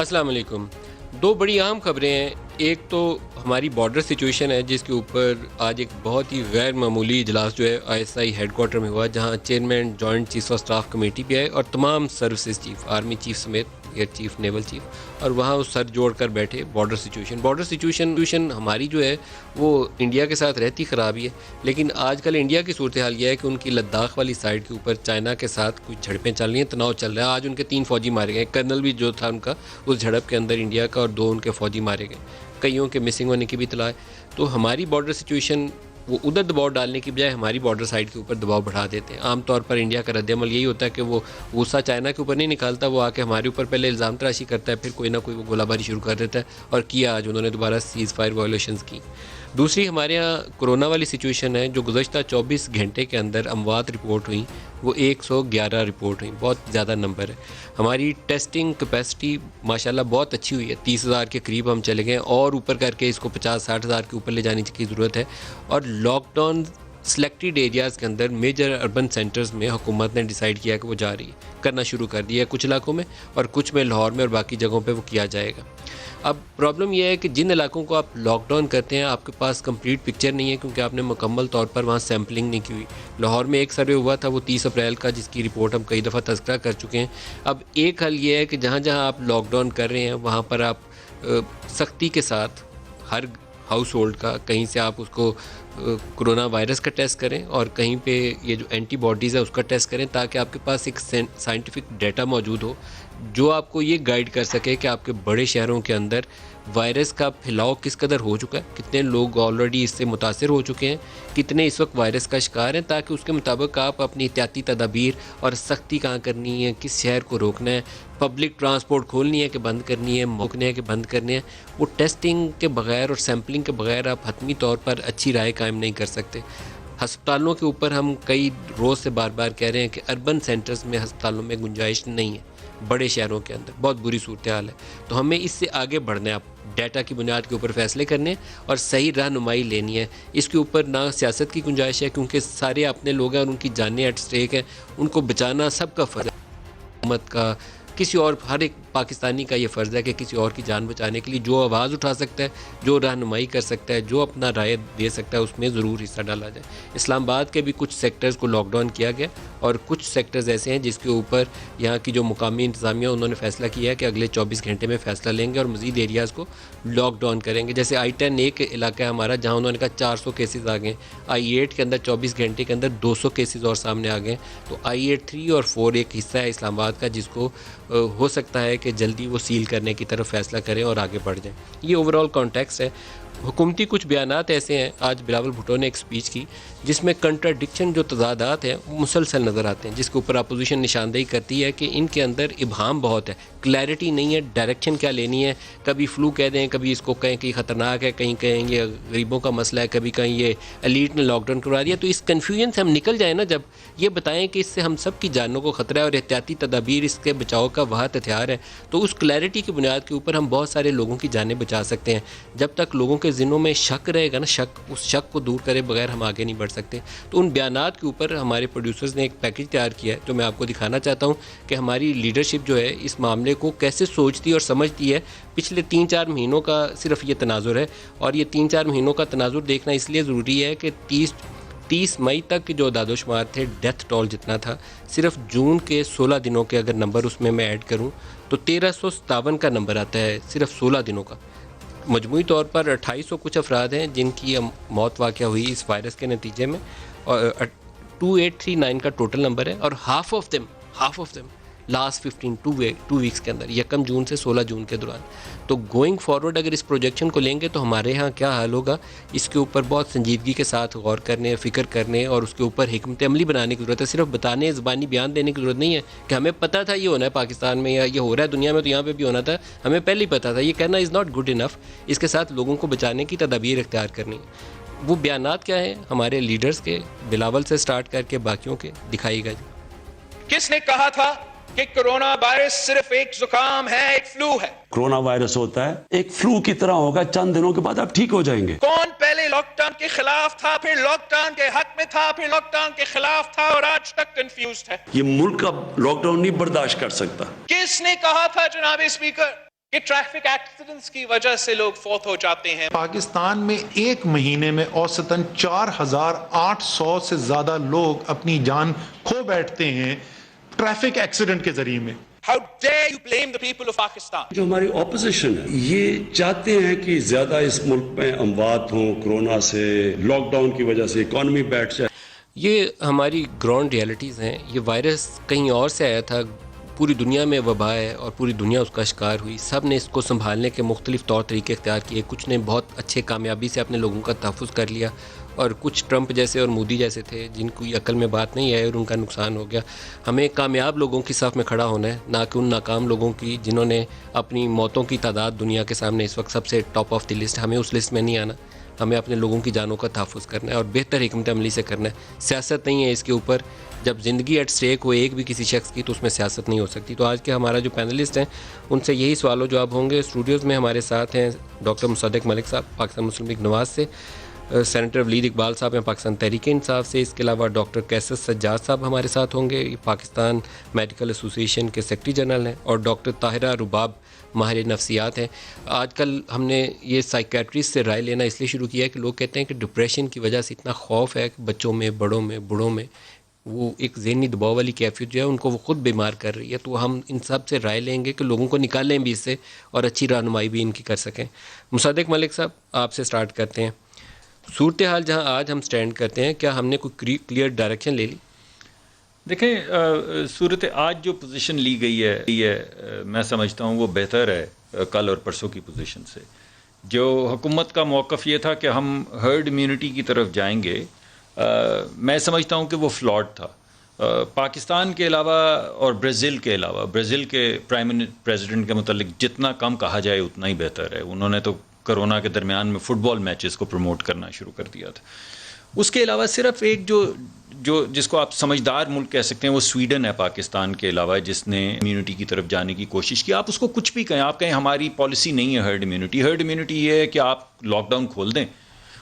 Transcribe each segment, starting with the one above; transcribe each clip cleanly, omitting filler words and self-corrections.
السلام علیکم. دو بڑی اہم خبریں ہیں. ایک تو ہماری بارڈر سچویشن ہے جس کے اوپر آج ایک بہت ہی غیر معمولی اجلاس جو ہے ISI ہیڈ کوارٹر میں ہوا, جہاں chairman joint chief of staff committee بھی آئے اور تمام سروسز چیف, آرمی چیف سمیت, ایئر چیف, نیول چیف, اور وہاں وہ سر جوڑ کر بیٹھے. بارڈر سچویشن ہماری جو ہے وہ انڈیا کے ساتھ رہتی خرابی ہے, لیکن آج کل انڈیا کی صورتحال یہ ہے کہ ان کی لداخ والی سائڈ کے اوپر چائنا کے ساتھ کچھ جھڑپیں چل رہی ہیں, تناؤ چل رہا ہے. آج ان کے 3 فوجی مارے گئے, کرنل بھی جو تھا ان کا اس جھڑپ کے اندر انڈیا کا, اور 2 ان کے فوجی مارے گئے, کئیوں کے مسنگ ہونے کی بھی اطلاع ہے. تو ہماری بارڈر سچویشن وہ ادھر دباؤ ڈالنے کی بجائے ہماری بارڈر سائڈ کے اوپر دباؤ بڑھا دیتے ہیں. عام طور پر انڈیا کا رد عمل یہی ہوتا ہے کہ وہ غصہ چائنا کے اوپر نہیں نکالتا, وہ آ کے ہمارے اوپر پہلے الزام تراشی کرتا ہے, پھر کوئی نہ کوئی وہ گولہ باری شروع کر دیتا ہے, اور کیا آج انہوں نے دوبارہ سیز فائر وائلیشنز کی. دوسری ہمارے یہاں کرونا والی سچویشن ہے, جو گزشتہ 24 گھنٹے کے اندر اموات رپورٹ ہوئیں وہ 111 رپورٹ ہوئیں, بہت زیادہ نمبر ہے. ہماری ٹیسٹنگ کیپیسٹی ماشاءاللہ بہت اچھی ہوئی ہے, 30,000 کے قریب ہم چلے گئے, اور اوپر کر کے اس کو 50-60 ہزار کے اوپر لے جانے کی ضرورت ہے. اور لاک ڈاؤن سلیکٹڈ ایریاز کے اندر میجر اربن سینٹرز میں حکومت نے ڈیسائیڈ کیا کہ وہ جا رہی ہے, کرنا شروع کر دیا ہے کچھ علاقوں میں, اور کچھ میں لاہور میں اور باقی جگہوں پہ وہ کیا جائے گا. اب پرابلم یہ ہے کہ جن علاقوں کو آپ لاک ڈاؤن کرتے ہیں آپ کے پاس کمپلیٹ پکچر نہیں ہے, کیونکہ آپ نے مکمل طور پر وہاں سیمپلنگ نہیں کی ہوئی. لاہور میں ایک سروے ہوا تھا وہ 30 اپریل کا, جس کی رپورٹ ہم کئی دفعہ تذکرہ کر چکے ہیں. اب ایک حل یہ ہے کہ جہاں جہاں آپ لاک ڈاؤن کر رہے ہیں وہاں پر آپ سختی کے ساتھ ہر ہاؤس ہولڈ کا کہیں سے آپ اس کو کرونا وائرس کا ٹیسٹ کریں, اور کہیں پہ یہ جو اینٹی باڈیز ہے اس کا ٹیسٹ کریں, تاکہ آپ کے پاس ایک سائنٹیفک ڈیٹا موجود ہو جو آپ کو یہ گائیڈ کر سکے کہ آپ کے بڑے شہروں کے اندر وائرس کا پھیلاؤ کس قدر ہو چکا ہے, کتنے لوگ آلریڈی اس سے متاثر ہو چکے ہیں, کتنے اس وقت وائرس کا شکار ہیں, تاکہ اس کے مطابق آپ اپنی احتیاطی تدابیر اور سختی کہاں کرنی ہے, کس شہر کو روکنا ہے, پبلک ٹرانسپورٹ کھولنی ہے کہ بند کرنی ہے, موکنے ہے کہ بند کرنے ہے. وہ ٹیسٹنگ کے بغیر اور سیمپلنگ کے بغیر آپ حتمی طور پر اچھی رائے قائم نہیں کر سکتے. ہسپتالوں کے اوپر ہم کئی روز سے بار بار کہہ رہے ہیں کہ اربن سینٹرز میں ہسپتالوں میں گنجائش نہیں ہے, بڑے شہروں کے اندر بہت بری صورتحال ہے. تو ہمیں اس سے آگے بڑھنا ہے, آپ ڈیٹا کی بنیاد کے اوپر فیصلے کرنے اور صحیح رہنمائی لینی ہے. اس کے اوپر نہ سیاست کی گنجائش ہے, کیونکہ سارے اپنے لوگ ہیں اور ان کی جانیں ایٹ اسٹیک ہیں, ان کو بچانا سب کا فرض ہے, حکومت کا, کسی اور, ہر ایک پاکستانی کا یہ فرض ہے کہ کسی اور کی جان بچانے کے لیے جو آواز اٹھا سکتا ہے, جو رہنمائی کر سکتا ہے, جو اپنا رائے دے سکتا ہے, اس میں ضرور حصہ ڈالا جائے. اسلام آباد کے بھی کچھ سیکٹرز کو لاک ڈاؤن کیا گیا, اور کچھ سیکٹرز ایسے ہیں جس کے اوپر یہاں کی جو مقامی انتظامیہ انہوں نے فیصلہ کیا ہے کہ اگلے 24 گھنٹے میں فیصلہ لیں گے اور مزید ایریاز کو لاک ڈاؤن کریں گے. جیسے I-10 ایک علاقہ ہے ہمارا جہاں انہوں نے کہا 400 کیسز آ گئے, I-8 کے اندر 24 گھنٹے کے اندر 200 کیسز اور سامنے آ گئے. تو I-8 3 اور 4 ایک حصہ ہے اسلام آباد کا جس کو ہو سکتا ہے کہ جلدی وہ سیل کرنے کی طرف فیصلہ کریں اور آگے بڑھ جائیں. یہ اوورال کانٹیکس ہے. حکومتی کچھ بیانات ایسے ہیں, آج بلاول بھٹو نے ایک سپیچ کی جس میں کنٹراڈکشن, جو تضادات ہیں وہ مسلسل نظر آتے ہیں, جس کے اوپر اپوزیشن نشاندہی کرتی ہے کہ ان کے اندر ابہام بہت ہے, کلیئرٹی نہیں ہے, ڈائریکشن کیا لینی ہے. کبھی فلو کہہ دیں, کبھی اس کو کہیں کہ خطرناک ہے, کہیں کہیں یہ غریبوں کا مسئلہ ہے, کبھی کہیں یہ ایلیٹ نے لاک ڈاؤن کروا دیا. تو اس کنفیوژن سے ہم نکل جائیں نا, جب یہ بتائیں کہ اس سے ہم سب کی جانوں کو خطرہ ہے اور احتیاطی تدابیر اس کے بچاؤ کا واحد ہتھیار ہے, تو اس کلیئرٹی کی بنیاد کے اوپر ہم بہت سارے لوگوں کی جانیں بچا سکتے ہیں. جب تک لوگوں کے ذہنوں میں شک رہے گا نا, اس شک کو دور کرے بغیر ہم آگے نہیں بڑھ سکتے. تو ان بیانات کے اوپر ہمارے پروڈیوسرز نے ایک پیکج تیار کیا ہے جو میں آپ کو دکھانا چاہتا ہوں کہ ہماری لیڈرشپ جو ہے اس معاملے کو کیسے سوچتی اور سمجھتی ہے. پچھلے 3-4 مہینوں کا صرف یہ تناظر ہے, اور یہ 3-4 مہینوں کا تناظر دیکھنا اس لیے ضروری ہے کہ 30 مئی تک جو اعداد و شمار تھے, ڈیتھ ٹول جتنا تھا, صرف جون کے 16 دنوں کے اگر نمبر اس میں ایڈ کروں تو 1357 کا نمبر آتا ہے صرف 16 دنوں کا. مجموعی طور پر 2800 کچھ افراد ہیں جن کی موت واقع ہوئی اس وائرس کے نتیجے میں, اور 2839 کا ٹوٹل نمبر ہے, اور ہاف آف دم لاسٹ 2 ویکس کے اندر, 1 جون سے 16 جون کے دوران. تو گوئنگ فارورڈ اگر اس پروجیکشن کو لیں گے تو ہمارے ہاں کیا حال ہوگا, اس کے اوپر بہت سنجیدگی کے ساتھ غور کرنے, فکر کرنے, اور اس کے اوپر حکمت عملی بنانے کی ضرورت ہے. صرف بتانے, زبانی بیان دینے کی ضرورت نہیں ہے کہ ہمیں پتہ تھا یہ ہونا ہے پاکستان میں, یا یہ ہو رہا ہے دنیا میں, تو یہاں پہ بھی ہونا تھا, ہمیں پہلے ہی پتہ تھا. یہ کہنا از ناٹ گڈ انف. اس کے ساتھ لوگوں کو بچانے کی تدابیر اختیار کرنی. وہ بیانات کیا ہیں ہمارے لیڈرز کے, بلاول سے سٹارٹ کر کے باقیوں کے, دکھائیے گا. کس نے کہا تھا کہ کرونا وائرس صرف ایک زکام ہے, ایک فلو ہے؟ کرونا وائرس ہوتا ہے, ایک فلو کی طرح ہوگا, چند دنوں کے بعد آپ ٹھیک ہو جائیں گے. کون پہلے لاک ڈاؤن کے خلاف تھا, پھر لاک ڈاؤن کے حق میں تھا, پھر لاک ڈاؤن کے خلاف تھا, اور آج تک کنفیوزڈ ہے؟ یہ ملک اب لاک ڈاؤن نہیں برداشت کر سکتا. کس نے کہا تھا جناب اسپیکر کہ ٹریفک ایکسیڈنٹس کی وجہ سے لوگ فوت ہو جاتے ہیں. پاکستان میں ایک مہینے میں اوسطاً 4800 سے زیادہ لوگ اپنی جان کھو بیٹھتے ہیں ٹریفک ایکسیڈنٹ کے ذریعے میں. How dare you blame the people of Pakistan? جو ہماری اپوزیشن ہے یہ چاہتے ہیں کہ زیادہ اس ملک میں اموات ہوں کورونا سے، لاک ڈاؤن کی وجہ سے اکانومی بیٹھ جائے. یہ ہماری گراؤنڈ ریالٹیز ہیں. یہ وائرس کہیں اور سے آیا تھا، پوری دنیا میں وبا ہے اور پوری دنیا اس کا شکار ہوئی. سب نے اس کو سنبھالنے کے مختلف طور طریقے اختیار کیے. کچھ نے بہت اچھے کامیابی سے اپنے لوگوں کا تحفظ کر لیا اور کچھ ٹرمپ جیسے اور مودی جیسے تھے جن کو عقل میں بات نہیں آئی اور ان کا نقصان ہو گیا. ہمیں کامیاب لوگوں کی صف میں کھڑا ہونا ہے، نہ کہ ان ناکام لوگوں کی جنہوں نے اپنی موتوں کی تعداد دنیا کے سامنے اس وقت سب سے ٹاپ آف دی لسٹ. ہمیں اس لسٹ میں نہیں آنا. ہمیں اپنے لوگوں کی جانوں کا تحفظ کرنا ہے اور بہتر حکمت عملی سے کرنا ہے. سیاست نہیں ہے اس کے اوپر. جب زندگی ایٹ سٹیک ہو ایک بھی کسی شخص کی تو اس میں سیاست نہیں ہو سکتی. تو آج کے ہمارا جو پینلسٹ ہیں ان سے یہی سوال و جواب ہوں گے. اسٹوڈیوز میں ہمارے ساتھ ہیں ڈاکٹر مصدق ملک صاحب پاکستان مسلم لیگ نواز سے، سینیٹر ولید اقبال صاحب ہیں پاکستان تحریک انصاف سے. اس کے علاوہ ڈاکٹر کیسس سجاد صاحب ہمارے ساتھ ہوں گے، پاکستان میڈیکل ایسوسیشن کے سیکرٹری جنرل ہیں، اور ڈاکٹر طاہرہ رباب ماہر نفسیات ہیں. آج کل ہم نے یہ سائیکیٹرسٹ سے رائے لینا اس لیے شروع کیا ہے کہ لوگ کہتے ہیں کہ ڈپریشن کی وجہ سے اتنا خوف ہے کہ بچوں میں، بڑوں میں، بوڑھوں میں وہ ایک ذہنی دباؤ والی کیفیت جو ہے ان کو وہ خود بیمار کر رہی ہے. تو ہم ان سب سے رائے لیں گے کہ لوگوں کو نکالیں بھی اس سے اور اچھی رہنمائی بھی ان کی کر سکیں. مصدق ملک صاحب آپ سے سٹارٹ کرتے ہیں. صورتحال جہاں آج ہم سٹینڈ کرتے ہیں، کیا ہم نے کوئی کلیئر ڈائریکشن لے لی؟ دیکھیں صورت آج جو پوزیشن لی گئی ہے میں سمجھتا ہوں وہ بہتر ہے کل اور پرسوں کی پوزیشن سے. جو حکومت کا موقف یہ تھا کہ ہم ہرڈ امیونٹی کی طرف جائیں گے، میں سمجھتا ہوں کہ وہ فلاڈ تھا. پاکستان کے علاوہ اور برازیل کے علاوہ، برازیل کے پریزیڈنٹ کے متعلق جتنا کم کہا جائے اتنا ہی بہتر ہے. انہوں نے تو کرونا کے درمیان میں فٹ بال میچز کو پروموٹ کرنا شروع کر دیا تھا. اس کے علاوہ صرف ایک جو جس کو آپ سمجھدار ملک کہہ سکتے ہیں وہ سویڈن ہے پاکستان کے علاوہ، جس نے امیونٹی کی طرف جانے کی کوشش کی. آپ اس کو کچھ بھی کہیں، آپ کہیں ہماری پالیسی نہیں ہے ہرڈ امیونٹی. ہرڈ امیونٹی یہ ہے کہ آپ لاک ڈاؤن کھول دیں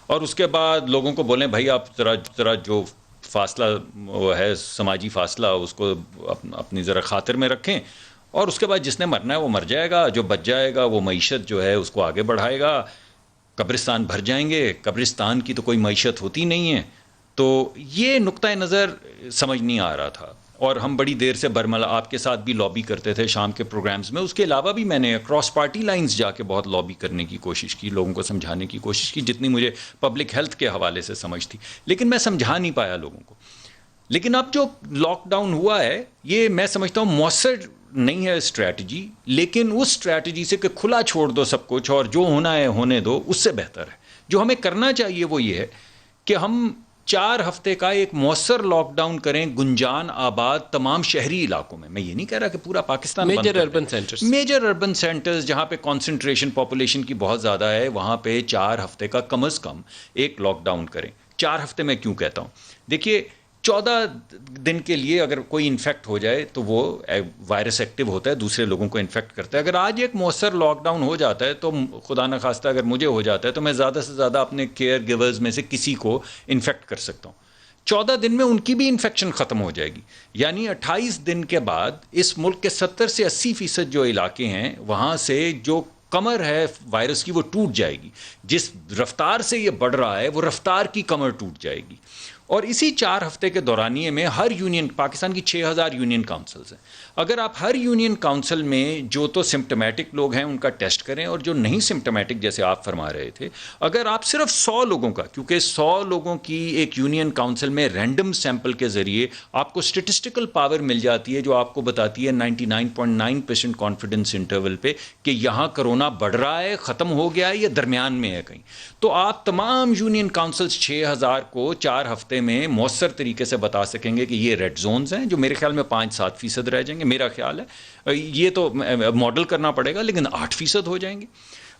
اور اس کے بعد لوگوں کو بولیں بھائی آپ ذرا جو فاصلہ وہ ہے سماجی فاصلہ اس کو اپنی ذرا خاطر میں رکھیں، اور اس کے بعد جس نے مرنا ہے وہ مر جائے گا، جو بچ جائے گا وہ معیشت جو ہے اس کو آگے بڑھائے گا. قبرستان بھر جائیں گے، قبرستان کی تو کوئی معیشت ہوتی نہیں ہے. تو یہ نقطۂ نظر سمجھ نہیں آ رہا تھا اور ہم بڑی دیر سے برملا آپ کے ساتھ بھی لابی کرتے تھے شام کے پروگرامز میں. اس کے علاوہ بھی میں نے اکراس پارٹی لائنز جا کے بہت لابی کرنے کی کوشش کی، لوگوں کو سمجھانے کی کوشش کی جتنی مجھے پبلک ہیلتھ کے حوالے سے سمجھ تھی، لیکن میں سمجھا نہیں پایا لوگوں کو. لیکن اب جو لاک ڈاؤن ہوا ہے یہ میں سمجھتا ہوں مؤثر نہیں ہے اسٹریٹجی، لیکن اس اسٹریٹجی سے کہ کھلا چھوڑ دو سب کچھ اور جو ہونا ہے ہونے دو، اس سے بہتر ہے. جو ہمیں کرنا چاہیے وہ یہ ہے کہ ہم 4 ہفتے کا ایک مؤثر لاک ڈاؤن کریں گنجان آباد تمام شہری علاقوں میں. میں یہ نہیں کہہ رہا کہ پورا پاکستان میجر اربن سینٹرز جہاں پہ کانسنٹریشن پاپولیشن کی بہت زیادہ ہے وہاں پہ 4 ہفتے کا کم از کم ایک لاک ڈاؤن کریں. 4 ہفتے میں کیوں کہتا ہوں، دیکھیے 14 دن کے لیے اگر کوئی انفیکٹ ہو جائے تو وہ وائرس ایکٹیو ہوتا ہے، دوسرے لوگوں کو انفیکٹ کرتا ہے. اگر آج ایک مؤثر لاک ڈاؤن ہو جاتا ہے تو خدا نخواستہ اگر مجھے ہو جاتا ہے تو میں زیادہ سے زیادہ اپنے کیئر گیورز میں سے کسی کو انفیکٹ کر سکتا ہوں. 14 دن میں ان کی بھی انفیکشن ختم ہو جائے گی. یعنی 28 دن کے بعد اس ملک کے 70 سے 80% جو علاقے ہیں وہاں سے جو کمر ہے وائرس کی وہ ٹوٹ جائے گی. جس رفتار سے یہ بڑھ رہا ہے وہ رفتار کی کمر ٹوٹ جائے گی. اور اسی 4 ہفتے کے دورانیے میں ہر یونین، پاکستان کی 6000 یونین کاؤنسلز ہیں، اگر آپ ہر یونین کاؤنسل میں جو تو سمپٹمیٹک لوگ ہیں ان کا ٹیسٹ کریں اور جو نہیں سمپٹمیٹک جیسے آپ فرما رہے تھے، اگر آپ صرف 100 لوگوں کا، کیونکہ 100 لوگوں کی ایک یونین کاؤنسل میں رینڈم سیمپل کے ذریعے آپ کو اسٹیٹسٹیکل پاور مل جاتی ہے جو آپ کو بتاتی ہے 99.9% کانفیڈنس انٹرول پہ کہ یہاں کرونا بڑھ رہا ہے، ختم ہو گیا ہے یا درمیان میں ہے کہیں، تو آپ تمام یونین کاؤنسلز 6000 کو 4 ہفتے میں مؤثر طریقے سے بتا سکیں گے کہ یہ ریڈ زونز ہیں جو میرے خیال میں 5-7% رہ جائیں گے. میرا خیال ہے یہ تو ماڈل کرنا پڑے گا لیکن 8% ہو جائیں گے.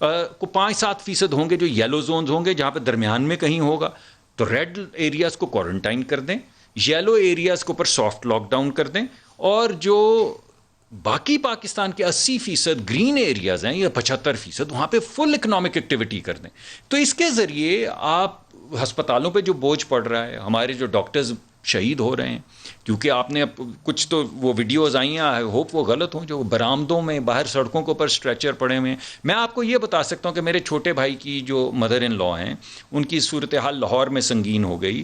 5-7% ہوں گے جو یلو زونز ہوں گے جہاں پہ درمیان میں کہیں ہوگا تو ریڈ ایریاز کو کوارنٹائن کر دیں، یلو ایریاز کے اوپر سافٹ لاک ڈاؤن کر دیں، اور جو باقی پاکستان کے 80% گرین ایریاز ہیں یا 75% وہاں پہ فل اکنامک ایکٹیویٹی کر دیں. تو اس کے ذریعے آپ ہسپتالوں پہ جو بوجھ پڑ رہا ہے، ہمارے جو ڈاکٹرز شہید ہو رہے ہیں. کیونکہ آپ نے کچھ تو وہ ویڈیوز آئی ہیں, آئی ہوپ وہ غلط ہوں, جو برآمدوں میں باہر سڑکوں کے اوپر اسٹریچر پڑے ہوئے ہیں. میں آپ کو یہ بتا سکتا ہوں کہ میرے چھوٹے بھائی کی جو مدر ان لا ہیں, ان کی صورتحال لاہور میں سنگین ہو گئی.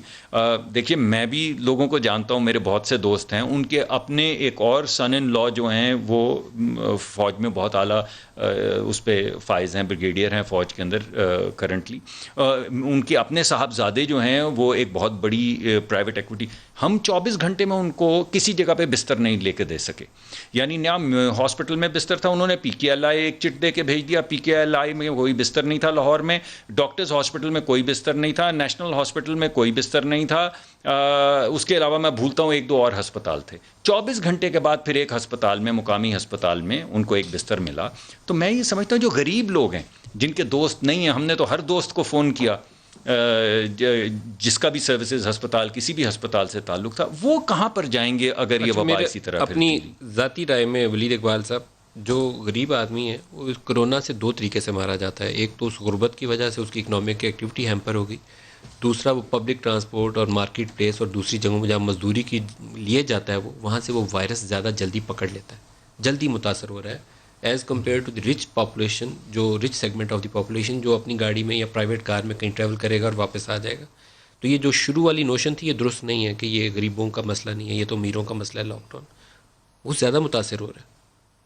دیکھیے میں بھی لوگوں کو جانتا ہوں, میرے بہت سے دوست ہیں, ان کے اپنے ایک اور سن ان لا جو ہیں وہ فوج میں بہت اعلیٰ اس پہ فائز ہیں, بریگیڈیئر ہیں فوج کے اندر کرنٹلی. ان کے اپنے صاحبزادے جو ہیں وہ ایک بہت بڑی پرائیویٹ ایکویٹی. ہم 24 گھنٹے میں ان کو کسی جگہ پہ بستر نہیں لے کے دے سکے. یعنی نیا ہاسپٹل میں بستر تھا, انہوں نے پی کے ایل آئی ایک چٹ دے کے بھیج دیا, پی کے ایل آئی میں کوئی بستر نہیں تھا لاہور میں, ڈاکٹرز ہاسپٹل میں کوئی بستر نہیں تھا, نیشنل ہاسپٹل میں کوئی بستر نہیں تھا. اس کے علاوہ میں بھولتا ہوں 1-2 اور ہسپتال تھے. 24 گھنٹے کے بعد پھر ایک ہسپتال میں, مقامی ہسپتال میں ان کو ایک بستر ملا. تو میں یہ سمجھتا ہوں جو غریب لوگ ہیں, جن کے دوست نہیں ہیں, ہم نے تو ہر دوست کو فون کیا جس کا بھی سروسز ہسپتال کسی بھی ہسپتال سے تعلق تھا, وہ کہاں پر جائیں گے اگر یہ وبا اسی طرح اپنی ذاتی رائے میں ولید اقبال صاحب, جو غریب آدمی ہے وہ کرونا سے 2 طریقے سے مارا جاتا ہے. ایک تو اس غربت کی وجہ سے اس کی اکنامک ایکٹیویٹی ہیمپر ہوگی, دوسرا وہ پبلک ٹرانسپورٹ اور مارکیٹ پلیس اور دوسری جگہوں میں جہاں مزدوری کی لیے جاتا ہے وہاں سے وہ وائرس زیادہ جلدی پکڑ لیتا ہے, جلدی متاثر ہو رہا ہے as compared to the rich population, جو rich segment of the population جو اپنی گاڑی میں یا پرائیویٹ کار میں کہیں ٹریول کرے گا اور واپس آ جائے گا. تو یہ جو شروع والی نوشن تھی یہ درست نہیں ہے کہ یہ غریبوں کا مسئلہ نہیں ہے, یہ تو امیروں کا مسئلہ ہے. لاک ڈاؤن وہ زیادہ متاثر ہو رہا ہے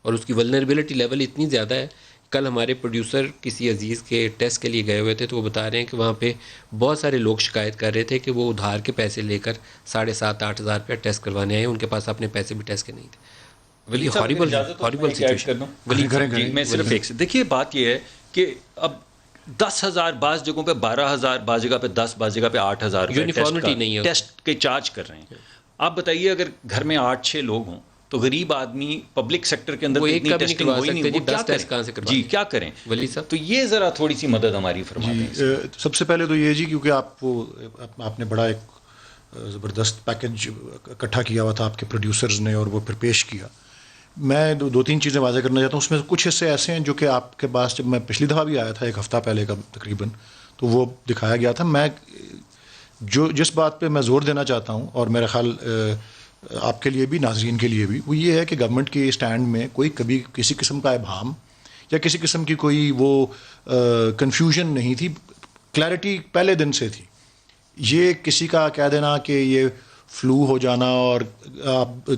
اور اس کی ولنریبلٹی لیول اتنی زیادہ ہے. کل ہمارے پروڈیوسر کسی عزیز کے ٹیسٹ کے لیے گئے ہوئے تھے تو وہ بتا رہے ہیں کہ وہاں پہ بہت سارے لوگ شکایت کر رہے تھے کہ وہ ادھار کے پیسے لے کر 7,500-8,000 روپیہ ٹیسٹ کروانے آئے, ان کے پاس اپنے پیسے بھی ٹیسٹ کے نہیں تھے. Horrible situation. میں صرف ایک دیکھیے بات یہ ہے کہ اب 10,000 بعض جگہوں پہ 12,000, بعض جگہ پہ 10, بعض جگہ پہ 8,000 یونیفارمٹی نہیں ہے, ٹیسٹ کے چارج کر رہے ہیں. آپ بتائیے اگر گھر میں 8-6 لوگ ہوں تو غریب آدمی پبلک سیکٹر کے اندر اتنی ٹیسٹنگ ہوئی نہیں, وہ کیا کریں؟ جی کیا کریں ولی صاحب؟ تو یہ ذرا تھوڑی سی مدد ہماری فرما دیں. سب سے پہلے تو یہ جی, کیونکہ آپ نے بڑا ایک زبردست پیکج اکٹھا کیا ہوا تھا آپ کے پروڈیوسرز نے اور وہ پھر پیش کیا. میں 2-3 چیزیں واضح کرنا چاہتا ہوں. اس میں کچھ حصے ایسے ہیں جو کہ آپ کے پاس جب میں پچھلی دفعہ بھی آیا تھا 1 ہفتہ پہلے کا تقریباً, تو وہ دکھایا گیا تھا. میں جس بات پہ میں زور دینا چاہتا ہوں اور میرا خیال آپ کے لیے بھی ناظرین کے لیے بھی, وہ یہ ہے کہ گورنمنٹ کے اسٹینڈ میں کوئی کبھی کسی قسم کا ابہام یا کسی قسم کی کوئی وہ کنفیوژن نہیں تھی. کلیئرٹی پہلے دن سے تھی. یہ کسی کا کہہ دینا کہ یہ فلو ہو جانا اور آپ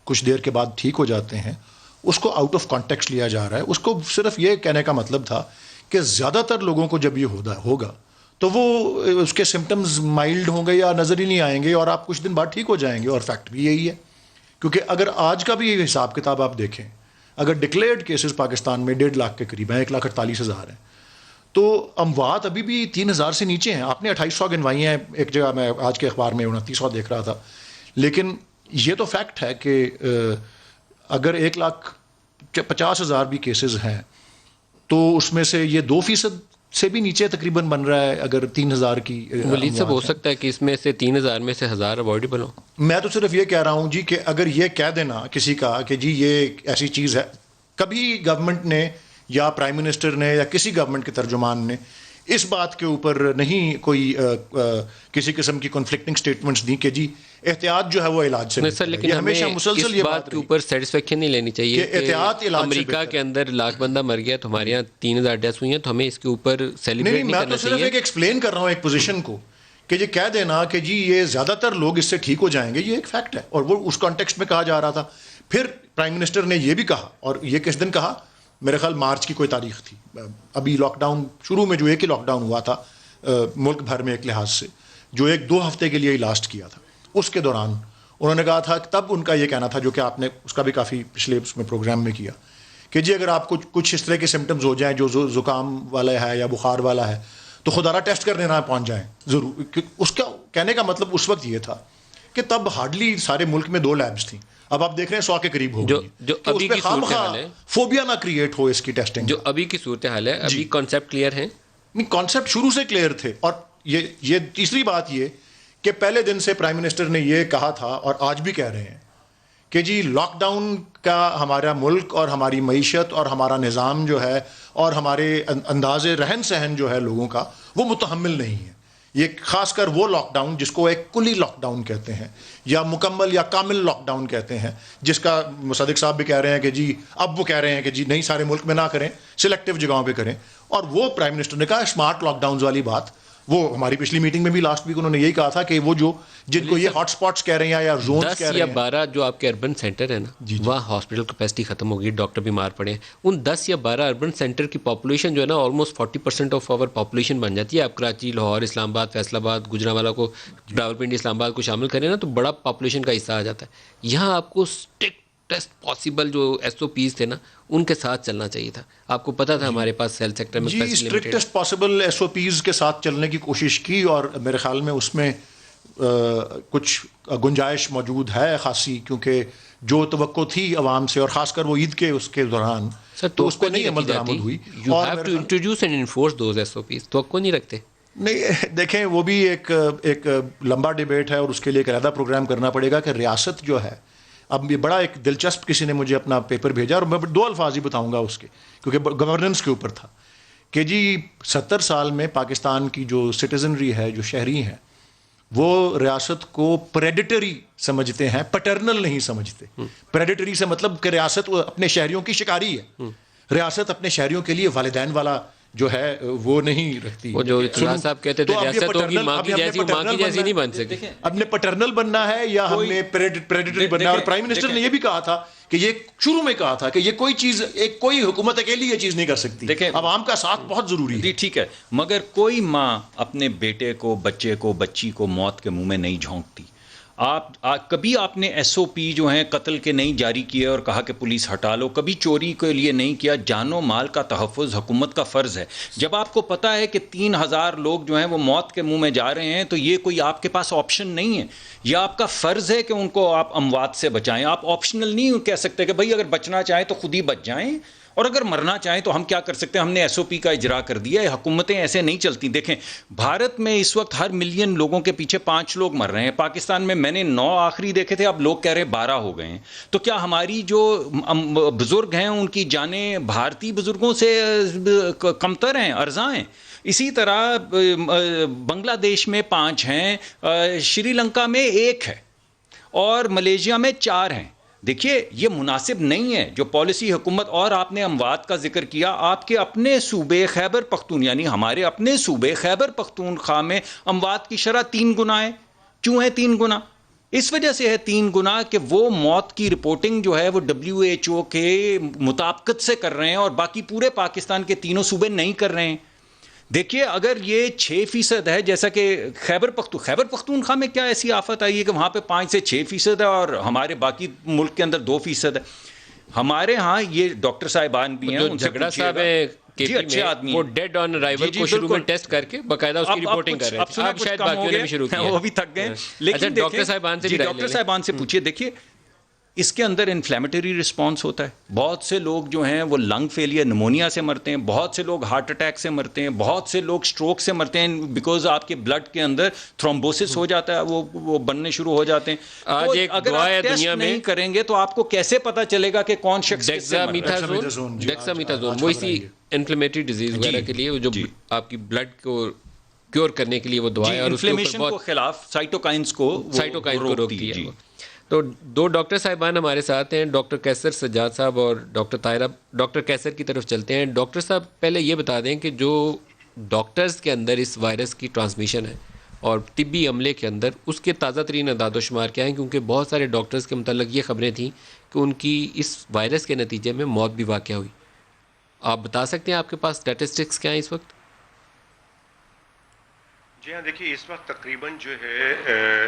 کچھ دیر کے بعد ٹھیک ہو جاتے ہیں, اس کو آؤٹ آف کانٹیکسٹ لیا جا رہا ہے. اس کو صرف یہ کہنے کا مطلب تھا کہ زیادہ تر لوگوں کو جب یہ ہوگا تو وہ اس کے سمٹمز مائلڈ ہوں گے یا نظر ہی نہیں آئیں گے اور آپ کچھ دن بعد ٹھیک ہو جائیں گے. اور فیکٹ بھی یہی ہے, کیونکہ اگر آج کا بھی حساب کتاب آپ دیکھیں, اگر ڈکلیئرڈ کیسز پاکستان میں 1.5 لاکھ کے قریب ہیں, 1,48,000 ہیں, تو اموات ابھی بھی 3,000 سے نیچے ہیں. آپ نے 2,800 گنوائی ہیں ایک جگہ, میں آج کے اخبار میں 2,900 دیکھ رہا تھا. لیکن یہ تو فیکٹ ہے کہ اگر 1,50,000 بھی کیسز ہیں تو اس میں سے یہ 2% سے بھی نیچے تقریباً بن رہا ہے. اگر 3,000 کی ولید صاحب ہو سکتا ہے کہ اس میں سے 3,000 میں سے 1,000 اوائڈیبل ہوں. میں تو صرف یہ کہہ رہا ہوں جی کہ اگر یہ کہہ دینا کسی کا کہ جی یہ ایسی چیز ہے, کبھی گورنمنٹ نے یا پرائم منسٹر نے یا کسی گورنمنٹ کے ترجمان نے اس بات کے اوپر نہیں کوئی کسی قسم کی کنفلکٹنگ سٹیٹمنٹس دی کہ جی احتیاط جو ہے وہ علاج سے. لیکن ہمیشہ مسلسل یہ بات کے اوپر سیٹسفیکشن نہیں لینی چاہیے کہ احتیاط علاج. امریکہ کے اندر 1,00,000 بندہ مر گیا تو ہمارے یہاں 3,000 ڈیتھس ہوئی ہیں, تو ہمیں اس کے اوپر سیلیبریٹ نہیں کرنا چاہیے. میں تو صرف ایک ایکسپلین کر رہا ہوں ایک پوزیشن کو کہ یہ کہہ دینا کہ جی یہ زیادہ تر لوگ اس سے ٹھیک ہو جائیں گے, یہ ایک فیکٹ ہے. اور وہ اس کانٹیکسٹ میں کہا جا رہا تھا. پھر پرائم منسٹر نے یہ بھی کہا, اور یہ کس دن کہا, میرے خیال مارچ کی کوئی تاریخ تھی, ابھی لاک ڈاؤن شروع میں جو ایک ہی لاک ڈاؤن ہوا تھا ملک بھر میں ایک لحاظ سے, جو 1-2 ہفتے کے لیے ہی لاسٹ کیا تھا, اس کے دوران انہوں نے کہا تھا, تب ان کا یہ کہنا تھا جو کہ آپ نے اس کا بھی کافی پچھلے اس میں پروگرام میں کیا, کہ جی اگر آپ کو کچھ اس طرح کے سمٹمز ہو جائیں جو زکام والا ہے یا بخار والا ہے تو خدارہ ٹیسٹ کرنے نہ پہنچ جائیں ضرور. اس کا کہنے کا مطلب اس وقت یہ تھا کہ تب ہارڈلی سارے ملک میں 2 لیبس تھیں. اب آپ دیکھ رہے ہیں 100 کے قریب ہو گئی, جو ابھی کی صورتحال ہے, فوبیا نہ کریٹ ہو اس کی ٹیسٹنگ. جو ابھی کی صورتحال ہے, ابھی کانسیپٹ کلیئر ہیں. نہیں, کانسیپٹ شروع سے کلیئر تھے. اور یہ تیسری بات یہ کہ پہلے دن سے پرائم منسٹر نے یہ کہا تھا اور آج بھی کہہ رہے ہیں کہ جی لاک ڈاؤن کا ہمارا ملک اور ہماری معیشت اور ہمارا نظام جو ہے اور ہمارے انداز رہن سہن جو ہے لوگوں کا وہ متحمل نہیں ہے. یہ خاص کر وہ لاک ڈاؤن جس کو ایک کلی لاک ڈاؤن کہتے ہیں یا مکمل یا کامل لاک ڈاؤن کہتے ہیں، جس کا صادق صاحب بھی کہہ رہے ہیں کہ جی اب وہ کہہ رہے ہیں کہ جی نہیں سارے ملک میں نہ کریں، سلیکٹیو جگہوں پہ کریں. اور وہ پرائم منسٹر نے کہا اسمارٹ لاک ڈاؤنز والی بات، وہ ہماری پچھلی میٹنگ میں بھی لاسٹ ویک انہوں نے یہی کہا تھا کہ وہ جو جن کو یہ ہاٹ سپاٹس کہہ رہے ہیں یا زونز کہہ 10 رہے یا ہیں، 12 جو آپ کے اربن سینٹر ہیں نا وہاں ہاسپٹل کیپیسٹی ختم ہو گئی، ڈاکٹر بیمار پڑے ہیں. ان 10 یا 12 اربن سینٹر کی پاپولیشن جو ہے نا آلموسٹ 40% آف آور پاپولیشن بن جاتی ہے. آپ کراچی، لاہور، اسلام آباد، فیصل آباد، گجرانوالہ کو، راولپنڈی، اسلام آباد کو شامل کریں نا تو بڑا پاپولیشن کا حصہ آ جاتا ہے. یہاں آپ کو اسٹرکٹسٹ پاسبل جو SOPs تھے نا ان کے ساتھ چلنا چاہیے تھا. آپ کو پتا تھا ہمارے پاس ہیلتھ سیکٹر میں جی اسٹرکٹسٹ پاسبل SOPs کے ساتھ چلنے کی کوشش کی، اور میرے خیال میں اس میں کچھ گنجائش موجود ہے خاصی، کیونکہ جو توقع تھی عوام سے اور خاص کر وہ عید کے اس کے دوران تو اس پہ نہیں عمل درآمد ہوئی. اور have to introduce and enforce those SOPs. توقع نہیں رکھتے. نہیں دیکھیں وہ بھی ایک لمبا ڈیبیٹ ہے اور اس کے لیے ایک علیحدہ پروگرام کرنا پڑے گا کہ ریاست جو ہے، اب یہ بڑا ایک دلچسپ کسی نے مجھے اپنا پیپر بھیجا اور میں 2 الفاظ ہی بتاؤں گا اس کے کیونکہ گورننس کے اوپر تھا کہ جی 70 سال میں پاکستان کی جو سٹیزنری ہے، جو شہری ہیں، وہ ریاست کو پریڈیٹری سمجھتے ہیں، پیٹرنل نہیں سمجھتے. پریڈیٹری سے مطلب کہ ریاست اپنے شہریوں کی شکاری ہے، ریاست اپنے شہریوں کے لیے والدین والا جو ہے وہ نہیں رکھتی. وہ جو اطلاع صاحب کہتے تھے ریاست ہوگی ماں کی جیسی، ماں کی جیسی نہیں بن سکتی. اب نے پیٹرنل بننا ہے یا ہم نے پریڈیٹری بننا ہے. اور پرائم منسٹر نے یہ بھی کہا تھا کہ یہ شروع میں کہا تھا کہ یہ کوئی چیز کوئی حکومت اکیلی یہ چیز نہیں کر سکتی. دیکھیں عوام کا ساتھ بہت ضروری ہے. ٹھیک ہے، مگر کوئی ماں اپنے بیٹے کو، بچے کو، بچی کو موت کے منہ میں نہیں جھونکتی. کبھی آپ نے SOP جو ہیں قتل کے نہیں جاری کیے اور کہا کہ پولیس ہٹا لو، کبھی چوری کے لیے نہیں کیا. جان و مال کا تحفظ حکومت کا فرض ہے. جب آپ کو پتا ہے کہ 3000 لوگ جو ہیں وہ موت کے منہ میں جا رہے ہیں تو یہ کوئی آپ کے پاس آپشن نہیں ہے. یہ آپ کا فرض ہے کہ ان کو آپ اموات سے بچائیں. آپ آپشنل نہیں کہہ سکتے کہ بھائی اگر بچنا چاہیں تو خود ہی بچ جائیں، اور اگر مرنا چاہیں تو ہم کیا کر سکتے ہیں، ہم نے SOP کا اجرا کر دیا ہے. حکومتیں ایسے نہیں چلتی. دیکھیں بھارت میں اس وقت ہر ملین لوگوں کے پیچھے 5 لوگ مر رہے ہیں. پاکستان میں نے 9 آخری دیکھے تھے، اب لوگ کہہ رہے ہیں 12 ہو گئے ہیں. تو کیا ہماری جو بزرگ ہیں ان کی جانیں بھارتی بزرگوں سے کمتر ہیں، ارزاں ہیں؟ اسی طرح بنگلہ دیش میں 5 ہیں، شری لنکا میں 1 ہے، اور ملیشیا میں 4 ہیں. دیکھیے یہ مناسب نہیں ہے جو پالیسی حکومت. اور آپ نے اموات کا ذکر کیا، آپ کے اپنے صوبے خیبر پختون یعنی ہمارے اپنے صوبے خیبر پختونخوا میں اموات کی شرح 3 گنا ہے. کیوں ہے 3 گنا؟ اس وجہ سے ہے 3 گنا کہ وہ موت کی رپورٹنگ جو ہے وہ WHO کے مطابقت سے کر رہے ہیں اور باقی پورے پاکستان کے 3 صوبے نہیں کر رہے ہیں. دیکھیے اگر یہ 6% ہے جیسا کہ خیبر پختونخوا میں کیا ایسی آفت آئی ہے کہ وہاں پہ 5 سے 6% ہے اور ہمارے باقی ملک کے اندر 2% ہے. ہمارے ہاں یہ ڈاکٹر صاحبان بھی ہیں، ان سے جھگڑا صاحب ہے جی اچھے آدمی، وہ ڈیڈ آن ارائیول کو شروع میں ٹیسٹ کر کے باقاعدہ اس کی رپورٹنگ کر رہے تھے. اب شاید باقیوں نے بھی شروع کیا، وہ بھی تھک گئے. لیکن ڈاکٹر صاحبان سے بھی ڈاکٹر صاحبان سے پوچھیے. دیکھیے اس کے اندر انفلیمیٹری رسپانس ہوتا ہے. بہت سے لوگ جو ہیں وہ لنگ فیلئر نمونیا سے مرتے ہیں، بہت سے لوگ ہارٹ اٹیک سے مرتے ہیں، بہت سے لوگ سٹروک سے مرتے ہیں بیکاز آپ کے بلڈ کے اندر تھرومبوسس ہو جاتا ہے، وہ بننے شروع ہو جاتے ہیں. آج ایک اگر دعا ہے آپ ٹیسٹ دنیا میں نہیں کریں گے تو آپ کو کیسے پتا چلے گا کہ کون شخص ڈیکسامیتھازون وہ اسی انفلیمیٹری ڈیزیز وغیرہ کے لیے جو آپ کی بلڈ کو کیور کرنے کے لیے وہ دعا ہے اور انفلیمیشن کو خلاف سائٹوکائنس کو روکتی ہے. تو 2 ڈاکٹر صاحبان ہمارے ساتھ ہیں، ڈاکٹر کیسر سجاد صاحب اور ڈاکٹر طاہرہ. ڈاکٹر کیسر کی طرف چلتے ہیں. ڈاکٹر صاحب پہلے یہ بتا دیں کہ جو ڈاکٹرز کے اندر اس وائرس کی ٹرانسمیشن ہے اور طبی عملے کے اندر اس کے تازہ ترین اعداد و شمار کیا ہیں، کیونکہ بہت سارے ڈاکٹرز کے متعلق یہ خبریں تھیں کہ ان کی اس وائرس کے نتیجے میں موت بھی واقع ہوئی. آپ بتا سکتے ہیں آپ کے پاس اسٹیٹسٹکس کیا ہیں اس وقت؟ جی ہاں دیکھیے اس وقت تقریباً جو ہے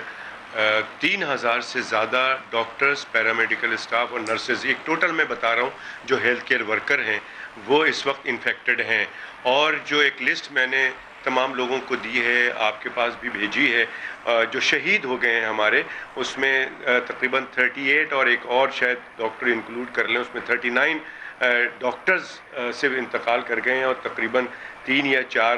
3000 سے زیادہ ڈاکٹرز، پیرامیڈیکل اسٹاف اور نرسز، ایک ٹوٹل میں بتا رہا ہوں جو ہیلتھ کیئر ورکر ہیں وہ اس وقت انفیکٹڈ ہیں. اور جو ایک لسٹ میں نے تمام لوگوں کو دی ہے، آپ کے پاس بھی بھیجی ہے، جو شہید ہو گئے ہیں ہمارے، اس میں تقریباً 38 اور ایک اور شاید ڈاکٹر انکلوڈ کر لیں، اس میں 39 ڈاکٹرز سے انتقال کر گئے ہیں اور تقریباً 3 یا 4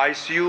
ICU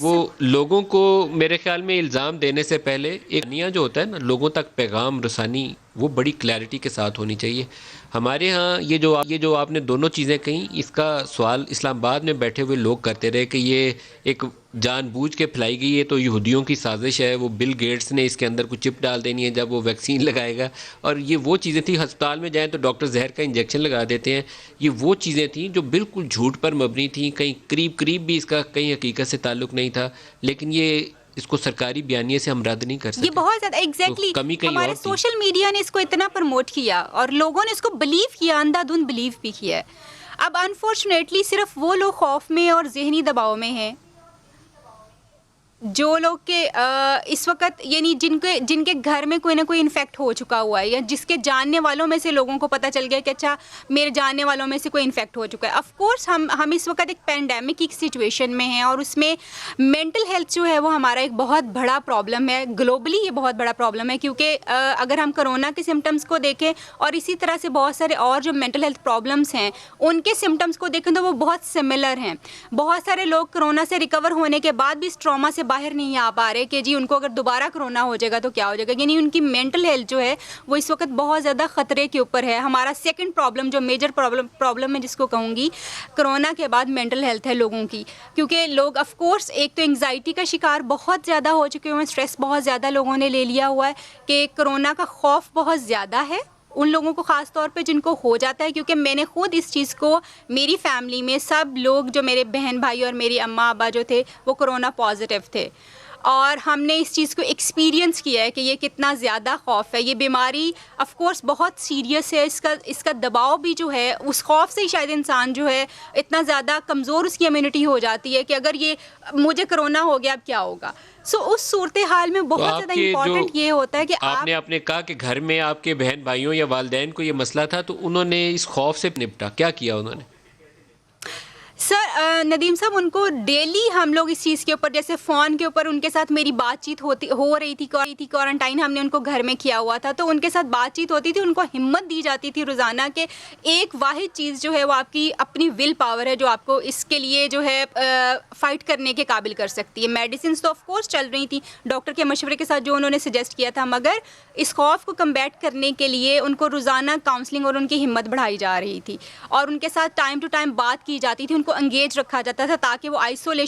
وہ لوگوں کو میرے خیال میں الزام دینے سے پہلے ایک نیا جو ہوتا ہے نا لوگوں تک پیغام رسانی وہ بڑی کلیئرٹی کے ساتھ ہونی چاہیے. ہمارے ہاں یہ جو آپ نے دونوں چیزیں کہیں اس کا سوال اسلام آباد میں بیٹھے ہوئے لوگ کرتے رہے کہ یہ ایک جان بوجھ کے پھیلائی گئی ہے تو یہودیوں کی سازش ہے, وہ بل گیٹس نے اس کے اندر کچھ چپ ڈال دینی ہے جب وہ ویکسین لگائے گا, اور یہ وہ چیزیں تھیں ہسپتال میں جائیں تو ڈاکٹر زہر کا انجیکشن لگا دیتے ہیں, یہ وہ چیزیں تھیں جو بالکل جھوٹ پر مبنی تھیں, کہیں قریب بھی اس کا کہیں حقیقت سے تعلق نہیں تھا, لیکن یہ اس کو سرکاری بیانیے سے ہم رد نہیں کر سکتے. یہ بہت زیادہ ایگزیکٹلی ہمارے سوشل میڈیا نے اس کو اتنا پروموٹ کیا اور لوگوں نے اس کو بلیو کیا, اندھا دھند بلیو بھی کیا ہے. اب انفارچونیٹلی صرف وہ لوگ خوف میں اور ذہنی دباؤ میں ہیں جو لوگ کے اس وقت یعنی جن کے گھر میں کوئی نہ کوئی انفیکٹ ہو چکا ہوا ہے, یا جس کے جاننے والوں میں سے لوگوں کو پتہ چل گیا کہ اچھا میرے جاننے والوں میں سے کوئی انفیکٹ ہو چکا ہے. آف کورس ہم اس وقت ایک پینڈیمک کی سچویشن میں ہیں اور اس میں مینٹل ہیلتھ جو ہے وہ ہمارا ایک بہت بڑا پرابلم ہے, گلوبلی یہ بہت بڑا پرابلم ہے, کیونکہ اگر ہم کرونا کے سمٹمس کو دیکھیں اور اسی طرح سے بہت سارے اور جو مینٹل ہیلتھ پرابلمس ہیں ان کے سمٹمس کو دیکھیں تو وہ بہت سملر ہیں. بہت سارے لوگ کرونا سے ریکور ہونے کے بعد بھی اس ٹراما سے باہر نہیں آ پا رہے کہ جی ان کو اگر دوبارہ کرونا ہو جائے گا تو کیا ہو جائے گا, یعنی ان کی مینٹل ہیلتھ جو ہے وہ اس وقت بہت زیادہ خطرے کے اوپر ہے. ہمارا سیکنڈ پرابلم جو میجر پرابلم میں جس کو کہوں گی کرونا کے بعد مینٹل ہیلتھ ہے لوگوں کی, کیونکہ لوگ آف کورس ایک تو انگزائٹی کا شکار بہت زیادہ ہو چکے ہوئے ہیں, اسٹریس بہت زیادہ لوگوں نے لے لیا ہوا ہے کہ کرونا کا خوف بہت زیادہ ہے ان لوگوں کو, خاص طور پہ جن کو ہو جاتا ہے, کیونکہ میں نے خود اس چیز کو میری فیملی میں سب لوگ جو میرے بہن بھائی اور میری اماں ابا جو تھے وہ کرونا پازیٹیو تھے اور ہم نے اس چیز کو ایکسپیرینس کیا ہے کہ یہ کتنا زیادہ خوف ہے. یہ بیماری آف کورس بہت سیریس ہے, اس کا دباؤ بھی جو ہے اس خوف سے ہی شاید انسان جو ہے اتنا زیادہ کمزور اس کی امیونٹی ہو جاتی ہے کہ اگر یہ مجھے کرونا ہو گیا اب کیا ہوگا. اس صورتحال میں بہت زیادہ امپورٹنٹ یہ ہوتا ہے کہ آپ نے کہا کہ گھر میں آپ کے بہن بھائیوں یا والدین کو یہ مسئلہ تھا تو انہوں نے اس خوف سے نپٹا, کیا کیا انہوں نے؟ سر ندیم صاحب ان کو ڈیلی ہم لوگ اس چیز کے اوپر جیسے فون کے اوپر ان کے ساتھ میری بات چیت ہو رہی تھی, کوارنٹائن ہم نے ان کو گھر میں کیا ہوا تھا تو ان کے ساتھ بات چیت ہوتی تھی, ان کو ہمت دی جاتی تھی روزانہ کہ ایک واحد چیز جو ہے وہ آپ کی اپنی ول پاور ہے جو آپ کو اس کے لیے جو ہے فائٹ کرنے کے قابل کر سکتی ہے. میڈیسنس تو آف کورس چل رہی تھیں ڈاکٹر کے مشورے کے ساتھ جو انہوں نے سجیسٹ کیا تھا, مگر اس خوف کو کمبیٹ کرنے کے لیے ان کو روزانہ کاؤنسلنگ اور ان کی ہمت بڑھائی جا رہی تھی اور ان کے ساتھ ٹائم ٹو ٹائم بات کی جاتی تھی, ان کو انگیج رکھا جاتا تھا تاکہ وہ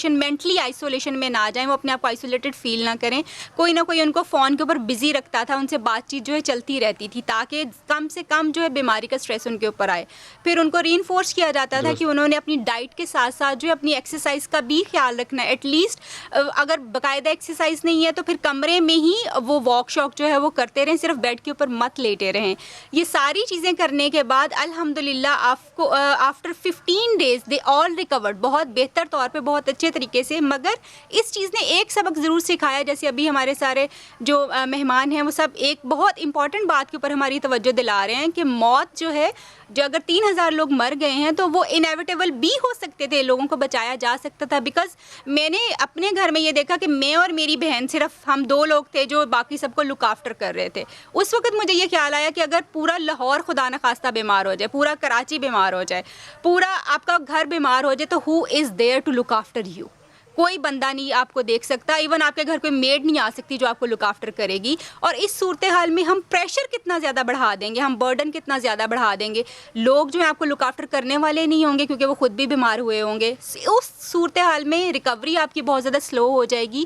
مینٹلی آئسولیشن میں نہ جائیں, وہ اپنے آپ کو آئسولیٹڈ فیل نہ کریں. کوئی نہ کوئی ان کو فون کے اوپر بزی رکھتا تھا, ان سے بات چیت جو ہے چلتی رہتی تھی تاکہ کم سے کم جو ہے بیماری کا اسٹریس ان کے اوپر آئے. پھر ان کو ری انفورس کیا جاتا تھا کہ انہوں نے اپنی ڈائٹ کے ساتھ ساتھ جو ہے اپنی ایکسرسائز کا بھی خیال رکھنا ہے. ایٹ لیسٹ اگر باقاعدہ ایکسرسائز نہیں ہے تو پھر کمرے میں ہی وہ واک شاک جو ہے وہ کرتے رہیں, صرف بیڈ کے اوپر مت لیٹے رہیں. یہ ساری چیزیں کرنے کے بعد الحمدللہ آفٹر 15 days دے آل ریکورڈ بہت بہتر طور پہ, بہت اچھے طریقے سے. مگر اس چیز نے ایک سبق ضرور سکھایا, جیسے ابھی ہمارے سارے جو مہمان ہیں وہ سب ایک بہت امپورٹنٹ بات کے اوپر ہماری توجہ دلا رہے ہیں کہ موت جو ہے, جو اگر 3000 لوگ مر گئے ہیں تو وہ انیویٹیبل بھی ہو سکتے تھے, لوگوں کو بچایا جا سکتا تھا. بیکاز میں نے اپنے گھر میں یہ دیکھا کہ میں اور میری بہن صرف ہم 2 لوگ تھے جو باقی سب کو لک آفٹر کر رہے تھے. اس وقت مجھے یہ خیال آیا کہ اگر پورا لاہور خدا نخواستہ بیمار ہو جائے, پورا کراچی بیمار ہو جائے, پورا آپ کا گھر بیمار ہو جائے تو who is there to look after you? کوئی بندہ نہیں آپ کو دیکھ سکتا, ایون آپ کے گھر کوئی میڈ نہیں آ سکتی جو آپ کو لک آفٹر کرے گی. اور اس صورتحال میں ہم پریشر کتنا زیادہ بڑھا دیں گے, ہم برڈن کتنا زیادہ بڑھا دیں گے. لوگ جو ہیں آپ کو لک آفٹر کرنے والے نہیں ہوں گے کیونکہ وہ خود بھی بیمار ہوئے ہوں گے. اس صورتحال میں ریکوری آپ کی بہت زیادہ سلو ہو جائے گی.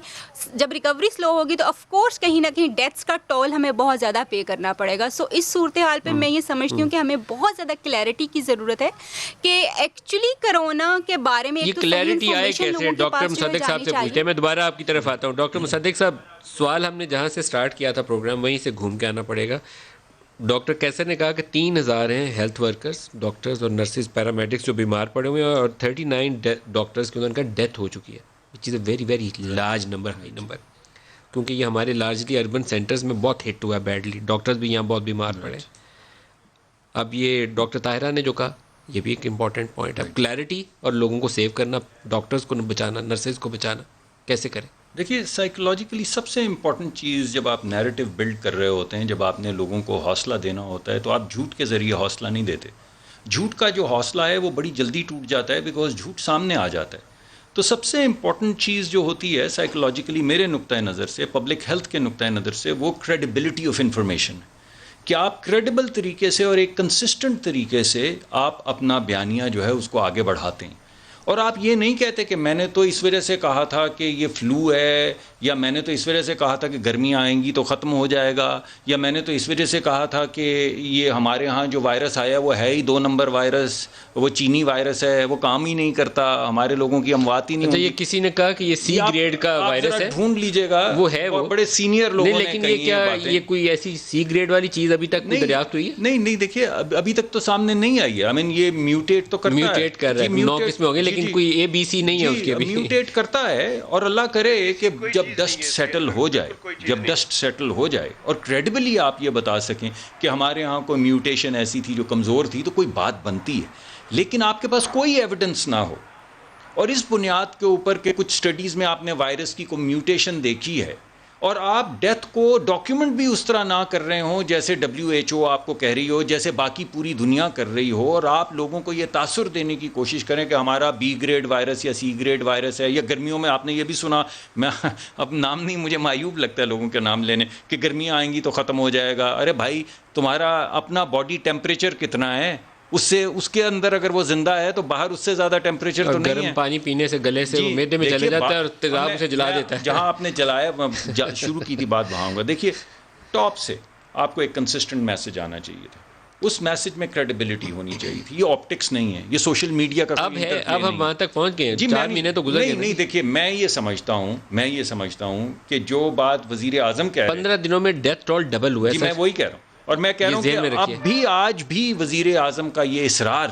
جب ریکوری سلو ہوگی تو آف کورس کہیں نہ کہیں ڈیتھس کا ٹول ہمیں بہت زیادہ پے کرنا پڑے گا. اس صورتحال پہ میں یہ سمجھتی ہوں کہ ہمیں بہت زیادہ کلیئرٹی کی ضرورت ہے کہ ایکچولی کرونا کے بارے میں ایک کلیئرٹی آئے کیسے. ڈاکٹر مصدق صاحب سے پوچھتے ہیں, میں دوبارہ آپ کی طرف آتا ہوں. ڈاکٹر مصدق صاحب, سوال ہم نے جہاں سے سٹارٹ کیا تھا پروگرام وہیں سے گھوم کے آنا پڑے گا. ڈاکٹر کیسر نے کہا کہ 3000 ہیں ہیلتھ ورکرز, ڈاکٹرز اور نرسز, پیرامیڈکس جو بیمار پڑے ہوئے ہیں اور 39 ڈاکٹرز کی ان کا ڈیتھ ہو چکی ہے, which is a very very large number, high number, کیونکہ یہ ہمارے لارجلی اربن سینٹرز میں بہت ہٹ ہوا ہے بیڈلی. ڈاکٹرز بھی یہاں بہت بیمار پڑے. اب یہ ڈاکٹر طاہرہ نے جو کہا یہ بھی ایک امپورٹنٹ پوائنٹ ہے. کلیئرٹی اور لوگوں کو سیو کرنا, ڈاکٹرز کو بچانا, نرسز کو بچانا, کیسے کریں؟ دیکھیے سائیکولوجیکلی سب سے امپورٹنٹ چیز جب آپ نیریٹو بلڈ کر رہے ہوتے ہیں, جب آپ نے لوگوں کو حوصلہ دینا ہوتا ہے تو آپ جھوٹ کے ذریعے حوصلہ نہیں دیتے. جھوٹ کا جو حوصلہ ہے وہ بڑی جلدی ٹوٹ جاتا ہے بیکاز جھوٹ سامنے آ جاتا ہے. تو سب سے امپورٹنٹ چیز جو ہوتی ہے سائیکولوجیکلی میرے نقطۂ نظر سے، پبلک ہیلتھ کے نقطۂ نظر سے، وہ کریڈیبلٹی آف انفارمیشن ہے، کہ آپ کریڈیبل طریقے سے اور ایک کنسسٹنٹ طریقے سے آپ اپنا بیانیہ جو ہے اس کو آگے بڑھاتے ہیں، اور آپ یہ نہیں کہتے کہ میں نے تو اس وجہ سے کہا تھا کہ یہ فلو ہے، یا میں نے تو اس وجہ سے کہا تھا کہ گرمیاں آئیں گی تو ختم ہو جائے گا، یا میں نے تو اس وجہ سے کہا تھا کہ یہ ہمارے ہاں جو وائرس آیا وہ ہے ہی 2 نمبر وائرس، وہ چینی وائرس ہے، وہ کام ہی نہیں کرتا، ہمارے لوگوں کی اموات ہی نہیں اچھا، ہوتی۔ یہ کسی نے کہا کہ یہ سی گریڈ کا وائرس ہے، ڈھونڈ لیجئے گا، وہ ہے، وہ بڑے سینئر لوگوں نے لیکن کہی یہ کیا ہیں باتیں۔ یہ کوئی ایسی سی گریڈ والی چیز ابھی تک کوئی دریافت ہوئی ہے؟ نہیں دیکھیے ابھی تک تو سامنے نہیں آئی ہے، آئی مین یہ میوٹیٹ تو کرتا ہے، میوٹیٹ کر رہا ہے، 9 قسمیں ہوں گے لیکن کوئی اے بی سی نہیں ہے اس کے ابھی۔ میوٹیٹ کرتا ہے، اور اللہ کرے کہ جب ڈسٹ سیٹل ہو جائے، اور کریڈیبلی آپ یہ بتا سکیں کہ ہمارے ہاں کوئی میوٹیشن ایسی تھی جو کمزور تھی، تو کوئی بات بنتی ہے، لیکن آپ کے پاس کوئی ایویڈنس نہ ہو، اور اس بنیاد کے اوپر کہ کچھ سٹڈیز میں آپ نے وائرس کی کوئی میوٹیشن دیکھی ہے، اور آپ ڈیتھ کو ڈاکیومنٹ بھی اس طرح نہ کر رہے ہوں جیسے WHO آپ کو کہہ رہی ہو، جیسے باقی پوری دنیا کر رہی ہو، اور آپ لوگوں کو یہ تاثر دینے کی کوشش کریں کہ ہمارا B گریڈ وائرس یا C گریڈ وائرس ہے، یا گرمیوں میں آپ نے یہ بھی سنا، میں اب نام نہیں، مجھے معیوب لگتا ہے لوگوں کے نام لینے، کہ گرمیاں آئیں گی تو ختم ہو جائے گا۔ ارے بھائی، تمہارا اپنا باڈی ٹیمپریچر کتنا ہے؟ اس کے اندر اگر وہ زندہ ہے تو باہر اس سے زیادہ ٹیمپریچر تو نہیں ہے۔ گرم پانی پینے سے گلے سے معدے میں چلے جاتا ہے اور تیزاب سے جلا دیتا ہے۔ جہاں آپ نے جلایا شروع کی تھی بات وہاں ہوگا۔ دیکھیے، ٹاپ سے آپ کو ایک کنسسٹنٹ میسج آنا چاہیے تھا، اس میسج میں کریڈیبلٹی ہونی چاہیے تھی۔ یہ آپٹکس نہیں ہے، یہ سوشل میڈیا کا اب ہے، اب ہم وہاں تک پہنچ گئے ہیں، 4 مہینے تو گزر گئے۔ نہیں دیکھیے، میں یہ سمجھتا ہوں کہ جو بات وزیر اعظم کہہ رہے ہیں، 15 دنوں میں ڈیتھ ٹول ڈبل ہوا ہے۔ میں وہی کہہ رہا ہوں، اور میں کہہ رہا ہوں کہ اب بھی آج بھی وزیر اعظم کا یہ اصرار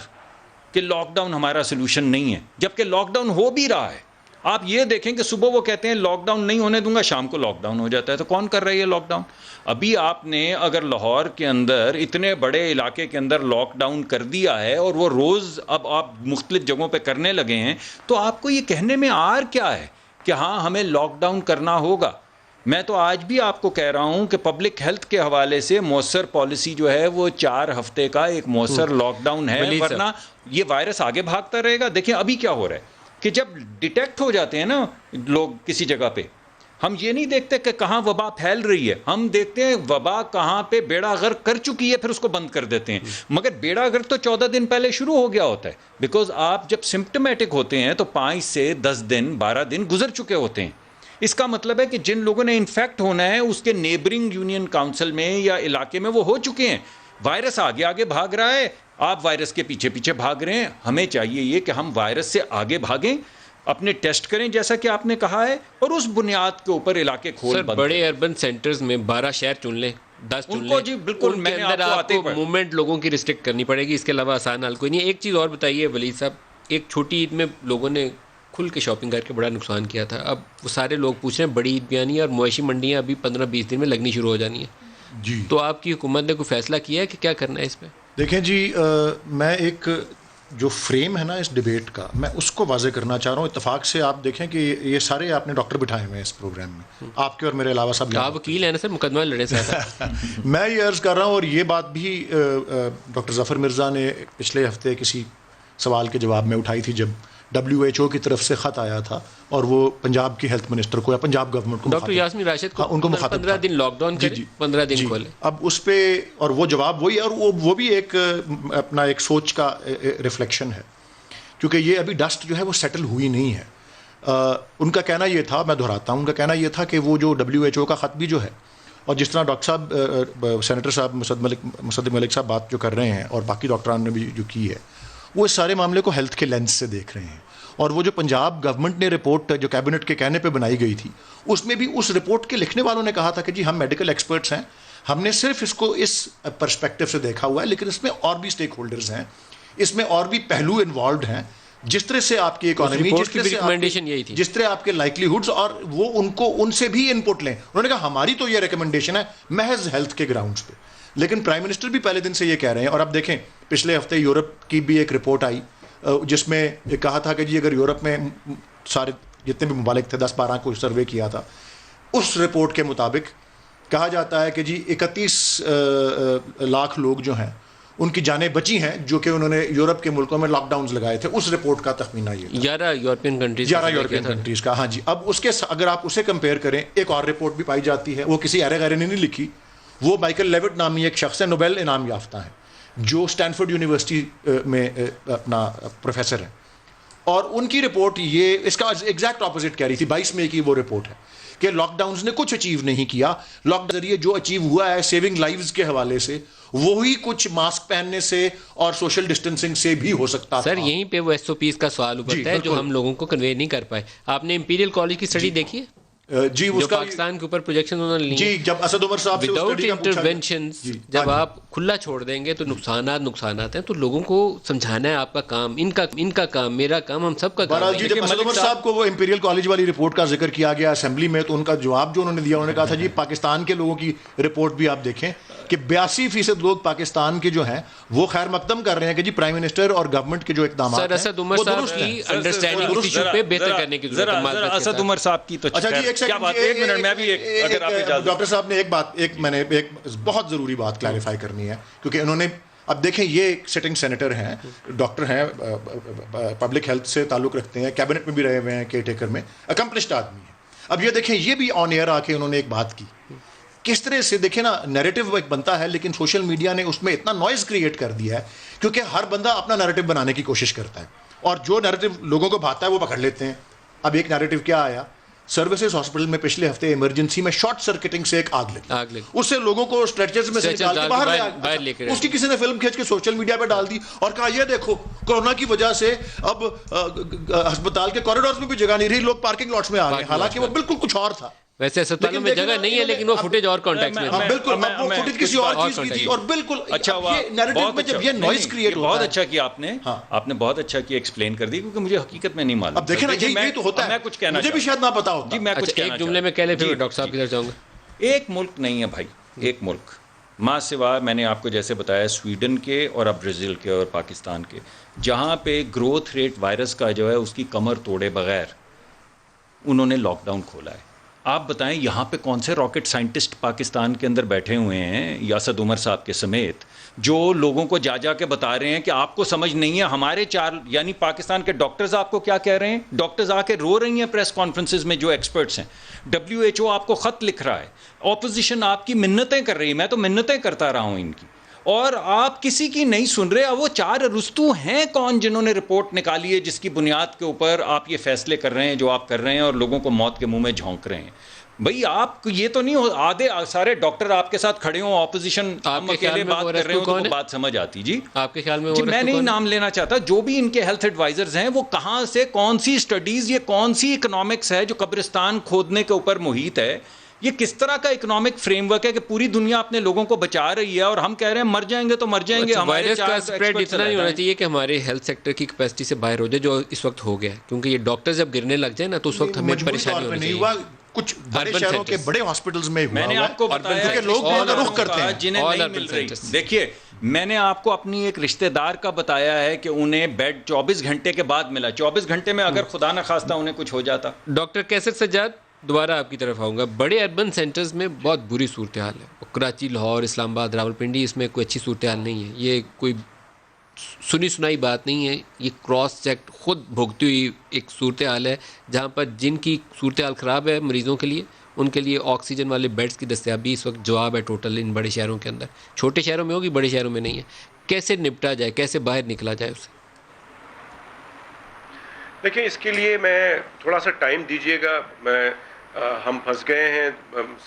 کہ لاک ڈاؤن ہمارا سلوشن نہیں ہے، جبکہ لاک ڈاؤن ہو بھی رہا ہے۔ آپ یہ دیکھیں کہ صبح وہ کہتے ہیں لاک ڈاؤن نہیں ہونے دوں گا، شام کو لاک ڈاؤن ہو جاتا ہے۔ تو کون کر رہا ہے یہ لاک ڈاؤن؟ ابھی آپ نے اگر لاہور کے اندر اتنے بڑے علاقے کے اندر لاک ڈاؤن کر دیا ہے، اور وہ روز اب آپ مختلف جگہوں پہ کرنے لگے ہیں، تو آپ کو یہ کہنے میں آر کیا ہے کہ ہاں ہمیں لاک ڈاؤن کرنا ہوگا؟ میں تو آج بھی آپ کو کہہ رہا ہوں کہ پبلک ہیلتھ کے حوالے سے مؤثر پالیسی جو ہے وہ 4 ہفتے کا ایک مؤثر لاک ڈاؤن ہے، ورنہ یہ وائرس آگے بھاگتا رہے گا۔ دیکھیں ابھی کیا ہو رہا ہے کہ جب ڈیٹیکٹ ہو جاتے ہیں نا لوگ کسی جگہ پہ، ہم یہ نہیں دیکھتے کہ کہاں وبا پھیل رہی ہے، ہم دیکھتے ہیں وبا کہاں پہ بیڑا غرق کر چکی ہے، پھر اس کو بند کر دیتے ہیں۔ مگر بیڑا غرق تو 14 دن پہلے شروع ہو گیا ہوتا ہے، بیکاز آپ جب سمپٹمیٹک ہوتے ہیں تو 5 سے 10 دن 12 دن گزر چکے ہوتے ہیں۔ اس کا مطلب ہے کہ جن لوگوں نے انفیکٹ ہونا ہے اس کے نیبرنگ یونین کاؤنسل میں یا علاقے میں وہ ہو چکے ہیں۔ وائرس آگے آگے بھاگ رہا ہے، آپ وائرس کے پیچھے پیچھے بھاگ رہے ہیں۔ ہمیں چاہیے یہ کہ ہم وائرس سے آگے بھاگیں، اپنے ٹیسٹ کریں جیسا کہ آپ نے کہا ہے، اور اس بنیاد کے اوپر علاقے کھول بند بڑے اربن سینٹرز میں 12 شہر چن لیں، 10 چن لیں، جی بالکل، ان کے اندر آپ کو موومنٹ لوگوں کی ریسٹرکٹ کرنی پڑے گی، اس کے علاوہ آسان حل کوئی نہیں۔ ایک چیز اور بتائیے ولید صاحب، ایک چھوٹی عید میں لوگوں نے کھل کے شاپنگ کر کے بڑا نقصان کیا تھا، اب وہ سارے لوگ پوچھ رہے ہیں بڑی عید بھی آنی ہے اور مویشی منڈیاں ابھی 15-20 دن میں لگنی شروع ہو جانی ہیں۔ جی، تو آپ کی حکومت نے کوئی فیصلہ کیا ہے کہ کیا کرنا ہے اس پہ؟ دیکھیں جی، میں ایک جو فریم ہے نا اس ڈیبیٹ کا، میں اس کو واضح کرنا چاہ رہا ہوں۔ اتفاق سے آپ دیکھیں کہ یہ سارے آپ نے ڈاکٹر بٹھائے ہوئے ہیں اس پروگرام میں، آپ کے اور میرے علاوہ سب۔ آپ وکیل ہیں نا سر، مقدمہ لڑے صاحب۔ میں یہ عرض کر رہا ہوں، اور یہ بات بھی ڈاکٹر ظفر مرزا نے پچھلے ہفتے کسی سوال کے جواب میں اٹھائی تھی، جب WHO کی طرف سے خط آیا تھا اور وہ پنجاب کی ہیلتھ منسٹر کو یا پنجاب گورنمنٹ کو، ڈاکٹر یاسمین راشد کو ان کو مخاطب 15 دن لاک ڈاؤن کریں، 15 دن کھولیں۔ اب اس پہ اور وہ جواب وہی ہے، اور وہ بھی ایک اپنا ایک سوچ کا ریفلیکشن ہے، کیونکہ یہ ابھی ڈسٹ جو ہے وہ سیٹل ہوئی نہیں ہے۔ ان کا کہنا یہ تھا، میں دہراتا ہوں، ان کا کہنا یہ تھا کہ وہ جو WHO کا خط بھی جو ہے، اور جس طرح ڈاکٹر صاحب سینیٹر صاحب مصدق ملک صاحب بات جو کر رہے ہیں، اور باقی ڈاکٹران نے بھی جو کی ہے، وہ اس سارے معاملے کو ہیلتھ کے لینس سے دیکھ رہے ہیں۔ اور وہ جو پنجاب گورنمنٹ نے رپورٹ جو کیبنٹ کے کہنے پہ بنائی گئی تھی، اس میں بھی اس رپورٹ کے لکھنے والوں نے کہا تھا کہ جی ہم میڈیکل ایکسپرٹس ہیں، ہم نے صرف اس کو اس پرسپیکٹو سے دیکھا ہوا ہے، لیکن اس میں اور بھی اسٹیک ہولڈرز ہیں، اس میں اور بھی پہلو انوالوڈ ہیں، جس طرح سے آپ کی اکانومی، جس طرح آپ کے لائکلی ہوڈز، اور وہ ان سے بھی ان پٹ لیں۔ انہوں نے کہا ہماری تو یہ ریکمنڈیشن ہے محض ہیلتھ کے گراؤنڈز پہ، لیکن پرائم منسٹر بھی پہلے دن سے یہ کہہ رہے ہیں۔ اور اب دیکھیں پچھلے ہفتے یورپ کی بھی ایک رپورٹ آئی جس میں یہ کہا تھا کہ جی اگر یورپ میں سارے جتنے بھی ممالک تھے 10-12 کو سروے کیا تھا، اس رپورٹ کے مطابق کہا جاتا ہے کہ جی 31 لاکھ لوگ جو ہیں ان کی جانیں بچی ہیں جو کہ انہوں نے یورپ کے ملکوں میں لاک ڈاؤنز لگائے تھے. اس رپورٹ کا تخمینہ یہ تھا 11 یورپین کنٹریز 11 یورپین کنٹریز کا. ہاں جی. اب اس کے اگر آپ اسے کمپیئر کریں, ایک اور رپورٹ بھی پائی جاتی ہے, وہ کسی ارے غیرے نے نہیں لکھی, وہ مائیکل لیوٹ نامی ایک شخص ہے, نوبیل انعام یافتہ ہیں, جو اسٹینفورڈ یونیورسٹی میں اپنا پروفیسر ہے, اور ان کی رپورٹ یہ اس کا ایگزیکٹ اپوزٹ کہہ رہی تھی. 22 مئی کی وہ رپورٹ ہے کہ لاک ڈاؤنز نے کچھ اچیو نہیں کیا. لاک ڈاؤن کے ذریعے جو اچیو ہوا ہے سیونگ لائیوز کے حوالے سے, وہی کچھ ماسک پہننے سے اور سوشل ڈسٹینسنگ سے بھی ہو سکتا تھا. سر یہیں پہ وہ ایس او پیز کا سوال ابھرتا ہے جو ہم لوگوں کو کنوے نہیں کر پائے. آپ نے امپیریل کالج کی اسٹڈی دیکھی ہے جی, جو پاکستان کے اوپر پروجیکشن انہوں نے لی, جی, جب اسد عمر صاحب سے وداؤٹ انٹرونشنز جب آپ کھلا چھوڑ دیں گے تو نقصانات ہیں. تو لوگوں کو سمجھانا ہے آپ کا کام, ان کا کام, میرا کام, ہم سب کا کام. جی, جب اسد عمر صاحب کو وہ امپیریل کالج والی رپورٹ کا ذکر کیا گیا اسمبلی میں, تو ان کا جواب جو انہوں نے دیا, انہوں نے کہا تھا جی پاکستان کے لوگوں کی رپورٹ بھی آپ دیکھیں کہ 82% لوگ پاکستان کے جو ہیں وہ خیر مقدم کر رہے ہیں کہ جی پرائم منسٹر اور گورنمنٹ کے جو اقدامات ہیں. سر اسد عمر صاحب کی انڈرسٹینڈنگ اس ایشو پہ بہتر کرنے کی ضرورت ہے. اسد عمر صاحب کی تو کیا بات, ایک منٹ میں بھی اگر آپ اجازت. ڈاکٹر صاحب نے میں نے ایک بہت ضروری بات کلیریفائی کرنی ہے, کیونکہ انہوں نے, اب دیکھیں یہ سٹنگ سینیٹر ہیں, ڈاکٹر ہیں, پبلک ہیلتھ سے تعلق رکھتے ہیں, کیبنٹ میں بھی رہے ہوئے ہیں, کیئر ٹیکر میں, اکمپلشڈ آدمی ہیں. اب یہ دیکھیں یہ بھی آن ایئر آ کے انہوں نے ایک بات کی, کس طرح سے دیکھیں نا, نیریٹو ایک بنتا ہے لیکن سوشل میڈیا نے اس میں اتنا نوائز کریٹ کر دیا ہے, کیونکہ ہر بندہ اپنا نیریٹو بنانے کی کوشش کرتا ہے, اور جو نیریٹو لوگوں کو بھاتا ہے وہ پکڑ لیتے ہیں. اب ایک نیریٹو کیا آیا, سروسز ہاسپٹل میں پچھلے ہفتے ایمرجنسی میں شارٹ سرکٹنگ سے ایک آگ لگی, اس سے لوگوں کو اسٹریچرز میں سے نکال کے باہر لے کے, اس کی کسی نے فلم کھینچ کے سوشل میڈیا پہ ڈال دی اور کہا یہ دیکھو کورونا کی وجہ سے اب ہسپتال کے کوریڈورز میں بھی جگہ نہیں رہی, لوگ پارکنگ لاٹس میں آ گئے, حالانکہ وہ بالکل کچھ اور تھا. ویسے اسپتالوں میں جگہ نہیں ہے لیکن وہ فوٹیج اور کانٹیکٹ میں بالکل وہ فوٹیج کسی اور چیز کی تھی, اور بالکل اچھا ہوا, جب یہ نوائز کریٹ ہوتا ہے. بہت اچھا کیا آپ نے بہت اچھا کیا ایکسپلین کر دی, کیونکہ مجھے حقیقت میں نہیں معلوم. اب دیکھیں نا یہ تو ہوتا ہے, میں کچھ کہنا مجھے بھی شاید نہ پتا ہوتا. جی میں کچھ کہنا ایک جملے میں کہہ لیں پھر ڈاکٹر صاحب کی طرف جاؤں گا. ایک ملک نہیں ہے بھائی, ایک ملک ماں سوا, میں نے آپ کو جیسے بتایا سویڈن کے اور اب برازیل کے اور پاکستان کے, جہاں پہ گروتھ ریٹ وائرس کا جو ہے اس کی کمر توڑے بغیر انہوں نے لاک ڈاؤن کھولا ہے. آپ بتائیں یہاں پہ کون سے راکٹ سائنٹسٹ پاکستان کے اندر بیٹھے ہوئے ہیں, اسد عمر صاحب کے سمیت, جو لوگوں کو جا کے بتا رہے ہیں کہ آپ کو سمجھ نہیں ہے. ہمارے یعنی پاکستان کے ڈاکٹرز آپ کو کیا کہہ رہے ہیں, ڈاکٹرز آ کے رو رہی ہیں پریس کانفرنسز میں, جو ایکسپرٹس ہیں. WHO آپ کو خط لکھ رہا ہے, اپوزیشن آپ کی منتیں کر رہی ہے, میں تو منتیں کرتا رہا ہوں ان کی, اور آپ کسی کی نہیں سن رہے. وہ 4 ارسطو ہیں کون جنہوں نے رپورٹ نکالی ہے جس کی بنیاد کے اوپر آپ یہ فیصلے کر رہے ہیں جو آپ کر رہے ہیں, اور لوگوں کو موت کے منہ میں جھونک رہے ہیں. بھائی آپ یہ تو نہیں ہو, آدھے سارے ڈاکٹر آپ کے ساتھ کھڑے ہوں, اپوزیشن ہم اکیلے بات کر رہے ہوں تو بات سمجھ آتی. جی آپ کے خیال میں جی میں نہیں نام لینا چاہتا, جو بھی ان کے ہیلتھ ایڈوائزرز ہیں وہ کہاں سے, کون سی اسٹڈیز, یہ کون سی اکنامکس ہے جو قبرستان کھودنے کے اوپر محیط ہے, یہ کس طرح کا اکنامک فریم ورک ہے کہ پوری دنیا اپنے لوگوں کو بچا رہی ہے اور ہم کہہ رہے ہیں مر جائیں گے تو مر جائیں گے. وائرس کا اسپریڈ اتنا نہیں ہونا چاہیے کہ ہمارے ہیلتھ سیکٹر کی کیپیسٹی سے باہر ہو جائے, جو اس وقت ہو گیا ہے, کیونکہ یہ ڈاکٹر جب گرنے لگ جائے نا تو اس وقت ہمیں پریشانی ہونی چاہیے. کچھ بڑے شہروں کے بڑے ہاسپٹلز میں میں نے آپ کو بتایا کہ لوگ رخ کرتے ہیں جنہیں نہیں مل رہی. دیکھیے میں نے آپ کو اپنی ایک رشتہ دار کا بتایا ہے کہ انہیں بیڈ 24 گھنٹے کے بعد ملا. 24 گھنٹے میں اگر خدا نہ خواستہ انہیں کچھ ہو جاتا. ڈاکٹر کیسر سجاد, دوبارہ آپ کی طرف آؤں گا. بڑے اربن سینٹرز میں بہت بری صورتحال ہے, کراچی, لاہور, اسلام آباد, راولپنڈی, اس میں کوئی اچھی صورتحال نہیں ہے. یہ کوئی سنی سنائی بات نہیں ہے, یہ کراس چیک خود بھوگتی ہوئی ایک صورتحال ہے, جہاں پر جن کی صورتحال خراب ہے مریضوں کے لیے, ان کے لیے آکسیجن والے بیڈز کی دستیابی اس وقت جواب ہے ٹوٹل ان بڑے شہروں کے اندر. چھوٹے شہروں میں ہوگی, بڑے شہروں میں نہیں ہے. کیسے نپٹا جائے, کیسے باہر نکلا جائے اسے؟ دیکھیں اس کے لیے میں تھوڑا سا ٹائم دیجیے گا. ہم پھنس گئے ہیں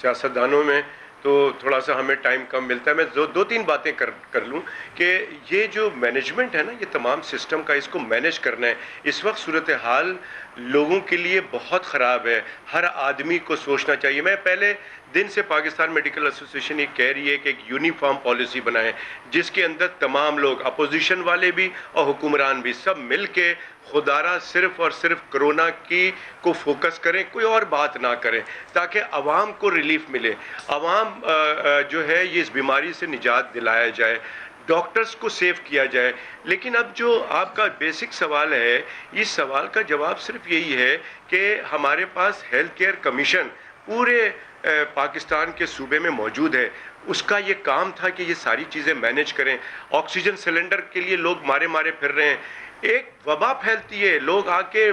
سیاستدانوں میں تو تھوڑا سا ہمیں ٹائم کم ملتا ہے. میں دو تین باتیں کر لوں کہ یہ جو مینجمنٹ ہے نا, یہ تمام سسٹم کا, اس کو مینیج کرنا ہے. اس وقت صورتحال لوگوں کے لیے بہت خراب ہے, ہر آدمی کو سوچنا چاہیے. میں پہلے دن سے پاکستان میڈیکل ایسوسیشن یہ کہہ رہی ہے کہ ایک یونیفارم پالیسی بنائیں جس کے اندر تمام لوگ, اپوزیشن والے بھی اور حکمران بھی, سب مل کے خدارہ صرف اور صرف کرونا کی کو فوکس کریں, کوئی اور بات نہ کریں, تاکہ عوام کو ریلیف ملے, عوام جو ہے یہ اس بیماری سے نجات دلایا جائے, ڈاکٹرز کو سیو کیا جائے. لیکن اب جو آپ کا بیسک سوال ہے, اس سوال کا جواب صرف یہی ہے کہ ہمارے پاس ہیلتھ کیئر کمیشن پورے پاکستان کے صوبے میں موجود ہے. اس کا یہ کام تھا کہ یہ ساری چیزیں مینیج کریں. آکسیجن سلنڈر کے لیے لوگ مارے مارے پھر رہے ہیں. ایک وبا پھیلتی ہے, لوگ آ کے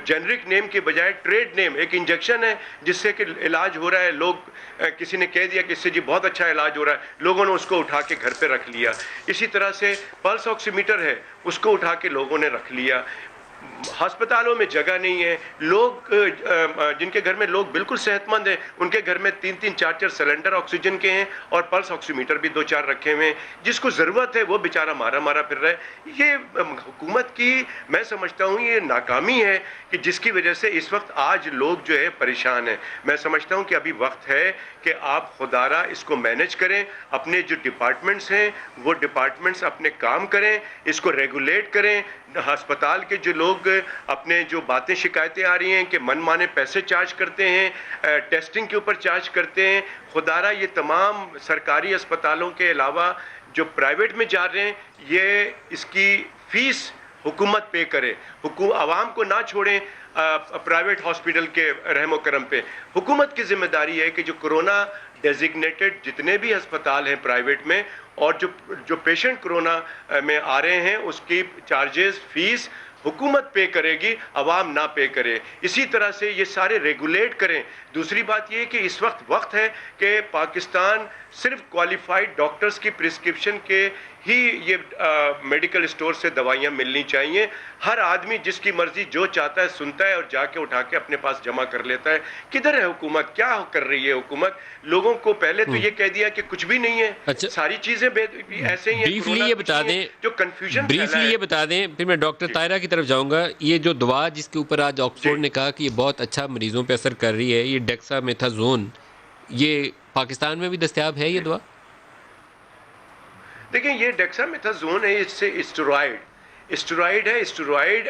جنرک نیم کے بجائے ٹریڈ نیم, ایک انجیکشن ہے جس سے کہ علاج ہو رہا ہے, لوگ کسی نے کہہ دیا کہ اس سے جی بہت اچھا علاج ہو رہا ہے, لوگوں نے اس کو اٹھا کے گھر پہ رکھ لیا. اسی طرح سے پلس آکسی میٹر ہے, اس کو اٹھا کے لوگوں نے رکھ لیا. ہسپتالوں میں جگہ نہیں ہے. لوگ جن کے گھر میں لوگ بالکل صحت مند ہیں, ان کے گھر میں 3-3 4-4 سلنڈر آکسیجن کے ہیں اور پلس آکسی میٹر بھی 2-4 رکھے ہوئے ہیں. جس کو ضرورت ہے وہ بیچارہ مارا مارا پھر رہا ہے. یہ حکومت کی میں سمجھتا ہوں یہ ناکامی ہے کہ جس کی وجہ سے اس وقت آج لوگ جو ہے پریشان ہیں. میں سمجھتا ہوں کہ ابھی وقت ہے کہ آپ خدارہ اس کو مینیج کریں. اپنے جو ڈپارٹمنٹس ہیں وہ ڈپارٹمنٹس اپنے کام کریں, اس کو ریگولیٹ کریں. ہسپتال کے جو لوگ اپنے جو باتیں شکایتیں آ رہی ہیں کہ من مانے پیسے چارج کرتے ہیں, ٹیسٹنگ کے اوپر چارج کرتے ہیں, خدارہ یہ تمام سرکاری اسپتالوں کے علاوہ جو پرائیویٹ میں جا رہے ہیں یہ اس کی فیس حکومت پے کرے. عوام کو نہ چھوڑیں پرائیویٹ ہاسپٹل کے رحم و کرم پہ. حکومت کی ذمہ داری ہے کہ جو کرونا ڈیزگنیٹڈ جتنے بھی ہسپتال ہیں پرائیویٹ میں اور جو پیشنٹ کرونا میں آ رہے ہیں اس کی چارجز فیس حکومت پے کرے گی, عوام نہ پے کرے. اسی طرح سے یہ سارے ریگولیٹ کریں. دوسری بات یہ کہ اس وقت ہے کہ پاکستان صرف کوالیفائڈ ڈاکٹرز کی پرسکرپشن کے ہی یہ میڈیکل اسٹور سے دوائیاں ملنی چاہیے. ہر آدمی جس کی مرضی جو چاہتا ہے سنتا ہے اور جا کے اٹھا کے اپنے پاس جمع کر لیتا ہے. کدھر ہے حکومت؟ کیا کر رہی ہے حکومت؟ لوگوں کو پہلے تو یہ کہہ دیا کہ کچھ بھی نہیں ہے. اچھا, ساری چیزیں ایسے ہی ہیں. بریفلی یہ بتا دیں, جو کنفیوژن بریفلی یہ بتا دیں, پھر میں ڈاکٹر طاہرہ کی طرف جاؤں گا. یہ جو دوا جس کے اوپر آج آکسفورڈ نے کہا کہ یہ بہت اچھا مریضوں پہ اثر کر رہی ہے, یہ ڈیکسا میتھازون, یہ پاکستان میں بھی دستیاب ہے یہ دوا؟ دیکھیں یہ ڈیکسا میتھازون ہے, اس سے اسٹیرائڈ ہے. اسٹیرائڈ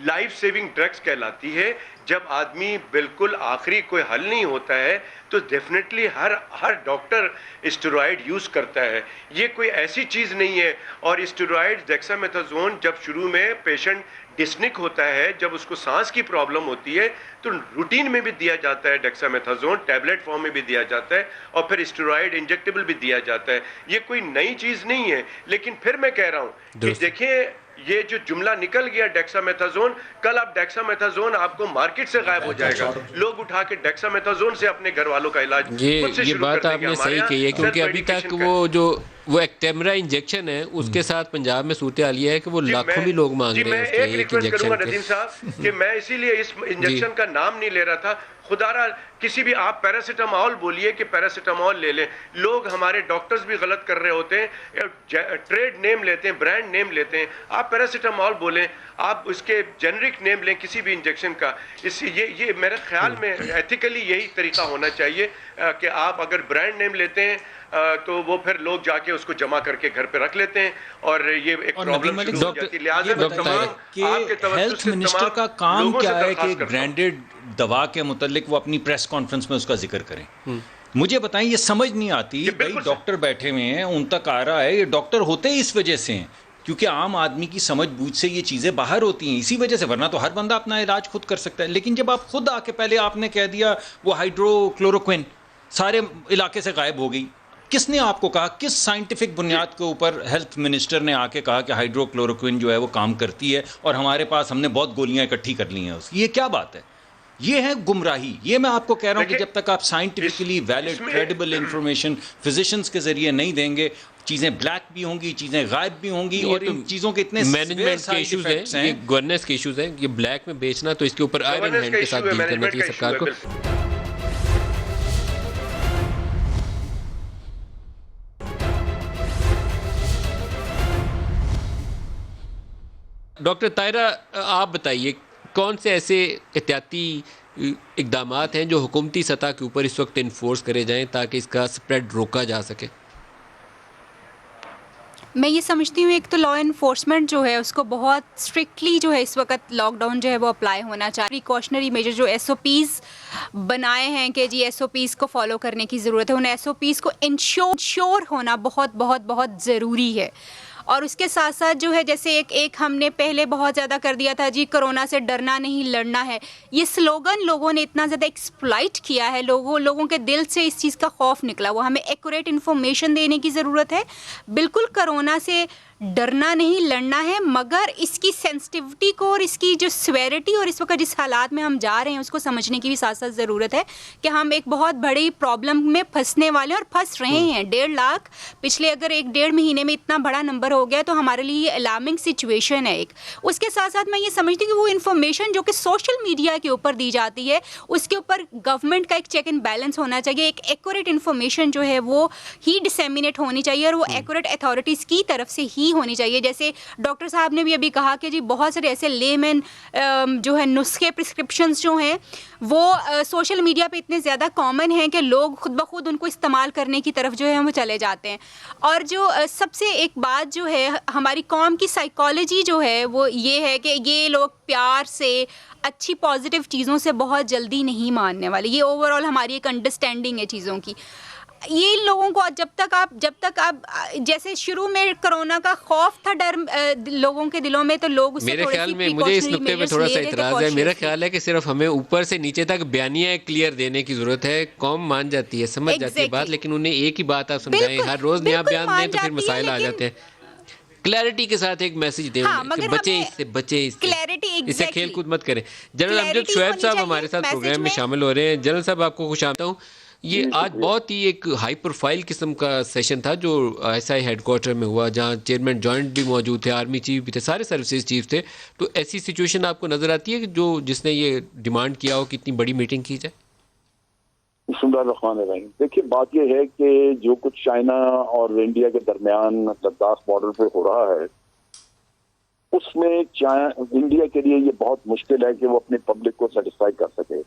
لائف سیونگ ڈرگز کہلاتی ہے. جب آدمی بالکل آخری کوئی حل نہیں ہوتا ہے تو ڈیفینیٹلی ہر ڈاکٹر اسٹیرائڈ یوز کرتا ہے. یہ کوئی ایسی چیز نہیں ہے. اور اسٹیرائڈ ڈیکسا میتھازون جب شروع میں پیشنٹ ڈسنک ہوتا ہے, جب اس کو سانس کی پرابلم ہوتی ہے تو روٹین میں بھی دیا جاتا ہے. ڈیکسا میتھازون ٹیبلٹ فارم میں بھی دیا جاتا ہے اور پھر اسٹیرائڈ انجیکٹیبل بھی دیا جاتا ہے. یہ کوئی نئی چیز نہیں ہے. لیکن پھر میں کہہ رہا ہوں کہ دیکھیں یہ جو جملہ نکل گیا ڈیکسا میتھازون, کل آپ ڈیکسا میتھازون آپ کو مارکیٹ سے غائب ہو جائے گا. لوگ اٹھا کے ڈیکسا میتھازون سے اپنے گھر والوں کا علاج یہ بات آپ نے صحیح کہی ہے, کیونکہ ابھی تک وہ ایکٹیمرا انجیکشن ہے اس کے ساتھ پنجاب میں صورتحال یہ ہے کہ وہ لاکھوں بھی لوگ مانگ رہے ہیں. میں ایک ریکویسٹ کروں گا ندیم صاحب کہ میں اسی لیے اس انجیکشن کا نام نہیں لے رہا تھا. خدارہ کسی بھی آپ پیراسیٹامول بولیے کہ پیراسیٹامول لے لیں. لوگ ہمارے ڈاکٹرز بھی غلط کر رہے ہوتے ہیں, ٹریڈ نیم لیتے ہیں, برانڈ نیم لیتے ہیں. آپ پیراسیٹامول بولیں, آپ اس کے جنرک نیم لیں کسی بھی انجیکشن کا. یہ میرے خیال میں ایتھیکلی یہی طریقہ ہونا چاہیے کہ آپ اگر برانڈ نیم لیتے ہیں تو وہ پھر لوگ جا کے اس کو جمع کر کے گھر پہ رکھ لیتے ہیں اور یہ ایک پرابلم شروع ہو جاتی ہے. لہٰذا ہیلتھ منسٹر کا کام کیا ہے کہ برانڈڈ دوا کے متعلق وہ اپنی پریس کانفرنس میں اس کا ذکر کریں. مجھے بتائیں, یہ سمجھ نہیں آتی, بھائی ڈاکٹر بیٹھے ہوئے ہیں, ان تک آ رہا ہے, یہ ڈاکٹر ہوتے ہی اس وجہ سے ہیں کیونکہ عام آدمی کی سمجھ بوجھ سے یہ چیزیں باہر ہوتی ہیں, اسی وجہ سے, ورنہ تو ہر بندہ اپنا علاج خود کر سکتا ہے. لیکن جب آپ خود آ کے پہلے آپ نے کہہ دیا وہ ہائیڈرو کلوروکوین سارے علاقے سے غائب ہو گئی, کس نے آپ کو کہا, کس سائنٹیفک بنیاد کے اوپر ہیلتھ منسٹر نے آ کے کہا کہ ہائیڈرو کلوروکوین جو ہے وہ کام کرتی ہے اور ہمارے پاس ہم نے بہت گولیاں اکٹھی کر لی ہیں اس کی؟ یہ کیا بات ہے؟ یہ ہے گمراہی. یہ میں آپ کو کہہ رہا ہوں کہ جب تک آپ scientifically valid credible information physicians کے ذریعے نہیں دیں گے, چیزیں بلیک بھی ہوں گی, چیزیں غائب بھی ہوں گی, اور ان چیزوں کے اتنے مینجمنٹ کے ایشوز ہیں, یہ گورننس کے ایشوز ہیں. یہ بلیک میں بیچنا تو اس کے اوپر آئرن ہینڈ کے ساتھ ڈیل کرنا چاہیے سرکار کو. ڈاکٹر طاہرہ آپ بتائیے کون سے ایسے احتیاطی اقدامات ہیں جو حکومتی سطح کے اوپر اس وقت انفورس کرے جائیں تاکہ اس کا سپریڈ روکا جا سکے؟ میں یہ سمجھتی ہوں ایک تو لا انفورسمنٹ جو ہے اس کو بہت اسٹرکٹلی جو ہے اس وقت لاک ڈاؤن جو ہے وہ اپلائی ہونا چاہیے. پریکاشنری میجر جو ایس او پیز بنائے ہیں کہ جی ایس او پیز کو فالو کرنے کی ضرورت ہے, ان ایس او پیز کو انشور ہونا بہت بہت بہت ضروری ہے. اور اس کے ساتھ ساتھ جو ہے جیسے ایک ہم نے پہلے بہت زیادہ کر دیا تھا جی کرونا سے ڈرنا نہیں لڑنا ہے، یہ سلوگن لوگوں نے اتنا زیادہ ایکسپلائٹ کیا ہے، لوگوں کے دل سے اس چیز کا خوف نکلا ہوا. ہمیں ایکوریٹ انفارمیشن دینے کی ضرورت ہے. بالکل کرونا سے ڈرنا نہیں لڑنا ہے، مگر اس کی سینسٹیوٹی کو اور اس کی جو سویرٹی اور اس وقت جس حالات میں ہم جا رہے ہیں اس کو سمجھنے کی بھی ساتھ ساتھ ضرورت ہے کہ ہم ایک بہت بڑی پرابلم میں پھنسنے والے اور پھنس رہے ہیں. 1.5 لاکھ پچھلے اگر 1.5 مہینے میں اتنا بڑا نمبر ہو گیا تو ہمارے لیے یہ الارمنگ سچویشن ہے ایک. اس کے ساتھ ساتھ میں یہ سمجھتی ہوں کہ وہ انفارمیشن جو کہ سوشل میڈیا کے اوپر دی جاتی ہے اس کے اوپر گورنمنٹ کا ایک چیک اینڈ بیلنس ہونا چاہیے. ایک ایکوریٹ انفارمیشن جو ہے وہ ہی ڈسیمینیٹ ہونی چاہیے اور وہ ایکوریٹ اتھارٹیز کی طرف سے ہی ہونی چاہیے. جیسے ڈاکٹر صاحب نے بھی ابھی کہا کہ جی بہت سارے ایسے لیمن جو ہے نسخے پرسکرپشنز جو ہیں وہ سوشل میڈیا پہ اتنے زیادہ کامن ہیں کہ لوگ خود بخود ان کو استعمال کرنے کی طرف جو ہے وہ چلے جاتے ہیں. اور جو سب سے ایک بات جو ہے ہماری قوم کی سائیکالوجی جو ہے وہ یہ ہے کہ یہ لوگ پیار سے اچھی پازیٹیو چیزوں سے بہت جلدی نہیں ماننے والے. یہ اوور آل ہماری ایک انڈرسٹینڈنگ ہے چیزوں کی. یہ لوگوں کو جب تک آپ جیسے شروع میں کرونا کا خوف تھا ڈر لوگوں کے دلوں میں تو لوگ میرے خیال میں مجھے اس نقطے پہ تھوڑا سا اعتراض ہے. میرا خیال ہے کہ صرف ہمیں اوپر سے نیچے تک بیانیہ کلیئر دینے کی ضرورت ہے. قوم مان جاتی ہے، سمجھ جاتی ہے بات، لیکن انہیں ایک ہی بات آپ سمجھائیں ہر روز نیا بیان دیں تو پھر مسائل آ جاتے ہیں. کلیئرٹی کے ساتھ ایک میسج دیں کہ بچیں اس سے کھیل کود مت کریں. جنرل امجد شعیب صاحب ہمارے ساتھ پروگرام میں شامل ہو رہے ہیں. جنرل صاحب آپ کو خوش آمدید ہوں. یہ آج بہت ہی ایک ہائی پروفائل قسم کا سیشن تھا جو ایس آئی ہیڈ کوارٹر میں ہوا، جہاں چیئرمین جوائنٹ بھی موجود تھے، آرمی چیف بھی تھے، سارے سروسز چیف تھے. تو ایسی سچویشن آپ کو نظر آتی ہے کہ جس نے یہ ڈیمانڈ کیا ہو کہ اتنی بڑی میٹنگ کی جائے؟ بسم اللہ الرحمن الرحیم. دیکھیے بات یہ ہے کہ جو کچھ چائنا اور انڈیا کے درمیان لداخ بارڈر پہ ہو رہا ہے اس میں انڈیا کے لیے یہ بہت مشکل ہے کہ وہ اپنے پبلک کو سیٹسفائی کر سکے.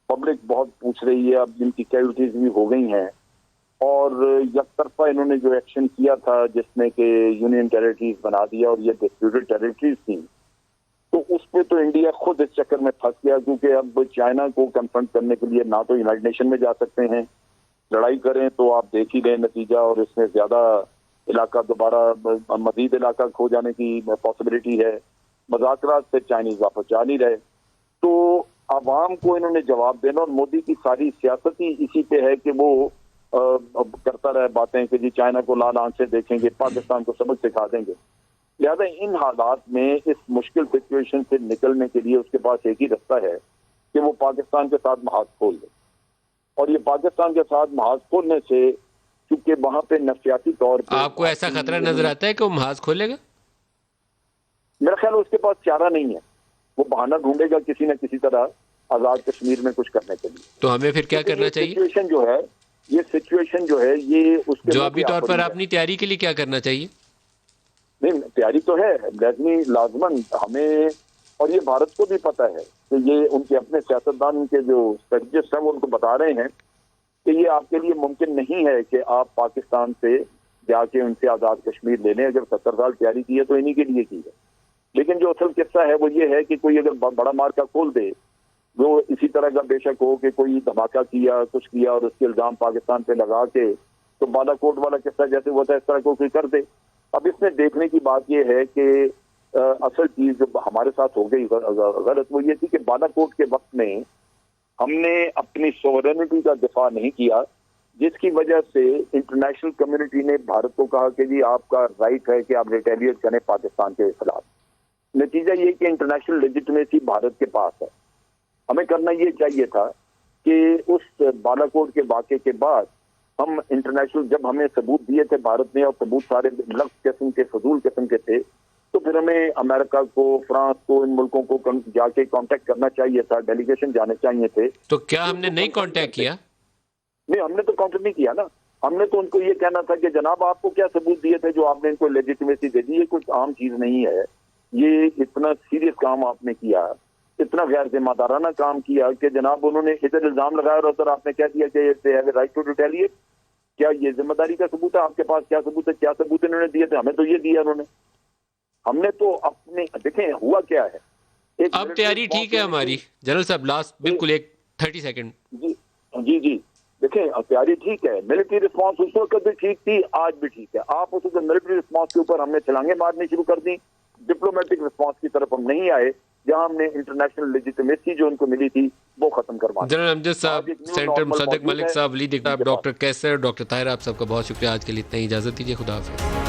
پبلک بہت پوچھ رہی ہے، اب جن کی کیجولٹیز بھی ہو گئی ہیں اور یک طرفہ انہوں نے جو ایکشن کیا تھا جس میں کہ یونین ٹیریٹریز بنا دیا اور یہ ڈسپیوٹڈ ٹیریٹریز تھی، تو اس پہ تو انڈیا خود اس چکر میں پھنس گیا کیونکہ اب چائنا کو کنفرنٹ کرنے کے لیے نہ تو یونائیٹڈ نیشن میں جا سکتے ہیں، لڑائی کریں تو آپ دیکھ ہی لیں نتیجہ، اور اس میں زیادہ علاقہ دوبارہ مزید علاقہ کھو جانے کی پاسبلٹی ہے. مذاکرات سے چائنیز واپس جا نہیں رہے. تو عوام کو انہوں نے جواب دینا، اور مودی کی ساری سیاست ہی اسی پہ ہے کہ وہ کرتا رہے باتیں کہ جی چائنا کو لال آنکھ سے دیکھیں گے، پاکستان کو سبق سکھا دیں گے. لہٰذا ان حالات میں اس مشکل سچویشن سے نکلنے کے لیے اس کے پاس ایک ہی رستہ ہے کہ وہ پاکستان کے ساتھ محاذ کھول دے. اور یہ پاکستان کے ساتھ محاذ کھولنے سے کیونکہ وہاں پہ نفسیاتی طور پہ آپ کو ایسا خطرہ نظر آتا ہے کہ وہ محاذ کھولے گا؟ میرا خیال اس کے پاس چارہ نہیں ہے، وہ بہانہ ڈھونڈے گا کسی نہ کسی طرح آزاد کشمیر میں کچھ کرنے کے لیے. تو ہمیں پھر کیا کرنا چاہیے؟ یہ سچویشن جو ہے یہ اس کے جوابی طور پر اپنی تیاری کے لیے کیا کرنا چاہیے؟ نہیں، تیاری تو ہے لازمن ہمیں، اور یہ بھارت کو بھی پتہ ہے کہ یہ ان کے اپنے سیاستدان، ان کے جو اسٹریٹجسٹ ہیں وہ ان کو بتا رہے ہیں کہ یہ آپ کے لیے ممکن نہیں ہے کہ آپ پاکستان سے جا کے ان سے آزاد کشمیر لے لیں. اگر 70 سال تیاری کی ہے تو انہی کے لیے کی ہے. لیکن جو اصل قصہ ہے وہ یہ ہے کہ کوئی اگر بڑا مارکا کھول دے، وہ اسی طرح کا بے شک ہو کہ کوئی دھماکہ کیا، کچھ کیا اور اس کے الزام پاکستان پہ لگا کے، تو بالا کوٹ والا قصہ جیسے ہوا تھا اس طرح کو کوئی کر دے. اب اس میں دیکھنے کی بات یہ ہے کہ اصل چیز جو ہمارے ساتھ ہو گئی غلط وہ یہ تھی کہ بالا کوٹ کے وقت میں ہم نے اپنی سوورینٹی کا دفاع نہیں کیا، جس کی وجہ سے انٹرنیشنل کمیونٹی نے بھارت کو کہا کہ جی آپ کا رائٹ ہے کہ آپ ریٹیلیٹ کریں پاکستان کے خلاف. نتیجہ یہ کہ انٹرنیشنل لیجٹمیسی بھارت کے پاس ہے. ہمیں کرنا یہ چاہیے تھا کہ اس بالا کوٹ کے واقعے کے بعد ہم انٹرنیشنل، جب ہمیں ثبوت دیے تھے بھارت نے اور ثبوت سارے لفظ قسم کے فضول قسم کے تھے، تو پھر ہمیں امریکہ کو، فرانس کو، ان ملکوں کو جا کے کانٹیکٹ کرنا چاہیے تھا، ڈیلیگیشن جانے چاہیے تھے. تو کیا ہم نے نہیں کانٹیکٹ کیا؟ نہیں، ہم نے تو کانٹیکٹ نہیں کیا نا. ہم نے تو ان کو یہ کہنا تھا کہ جناب آپ کو کیا ثبوت دیے تھے جو آپ نے ان کو لیجیٹمیسی دے دی. یہ کچھ عام چیز نہیں ہے، یہ اتنا سیریس کام آپ نے کیا، اتنا غیر ذمہ دارانہ کام کیا کہ جناب انہوں نے ادھر الزام لگایا اور ادھر آپ نے کہہ دیا کہ they have a right to retaliate. کیا یہ ذمہ داری کا ثبوت ہے؟ آپ کے پاس کیا ثبوت ہے؟ کیا ثبوت انہوں نے دیے تھے؟ ہمیں تو یہ دیا انہوں نے. ہم نے تو اپنے دیکھیں ہوا کیا ہے. اب تیاری ٹھیک ہے ہماری جنرل صاحب، لاسٹ بالکل ایک 30 سیکنڈ. جی دیکھیں تیاری ٹھیک ہے, ملٹری رسپانس اس وقت بھی ٹھیک تھی, آج بھی ٹھیک ہے. آپ اس وقت ملٹری رسپانس کے اوپر ہم نے چھلانگیں مارنی شروع کر دی, ڈپلومیٹک رسپانس کی طرف ہم نہیں آئے, جہاں ہم نے انٹرنیشنل لیجیٹمیسی جو ان کو ملی تھی وہ ختم کروا دی. جنرل امجد صاحب, سینٹر مصدق ملک صاحب, لیڈ ڈاکٹر کیسر, ڈاکٹر طاہر, آپ سب کا بہت شکریہ. آج کے لیے اتنا ہی اجازت دیجیے. خدا حافظ.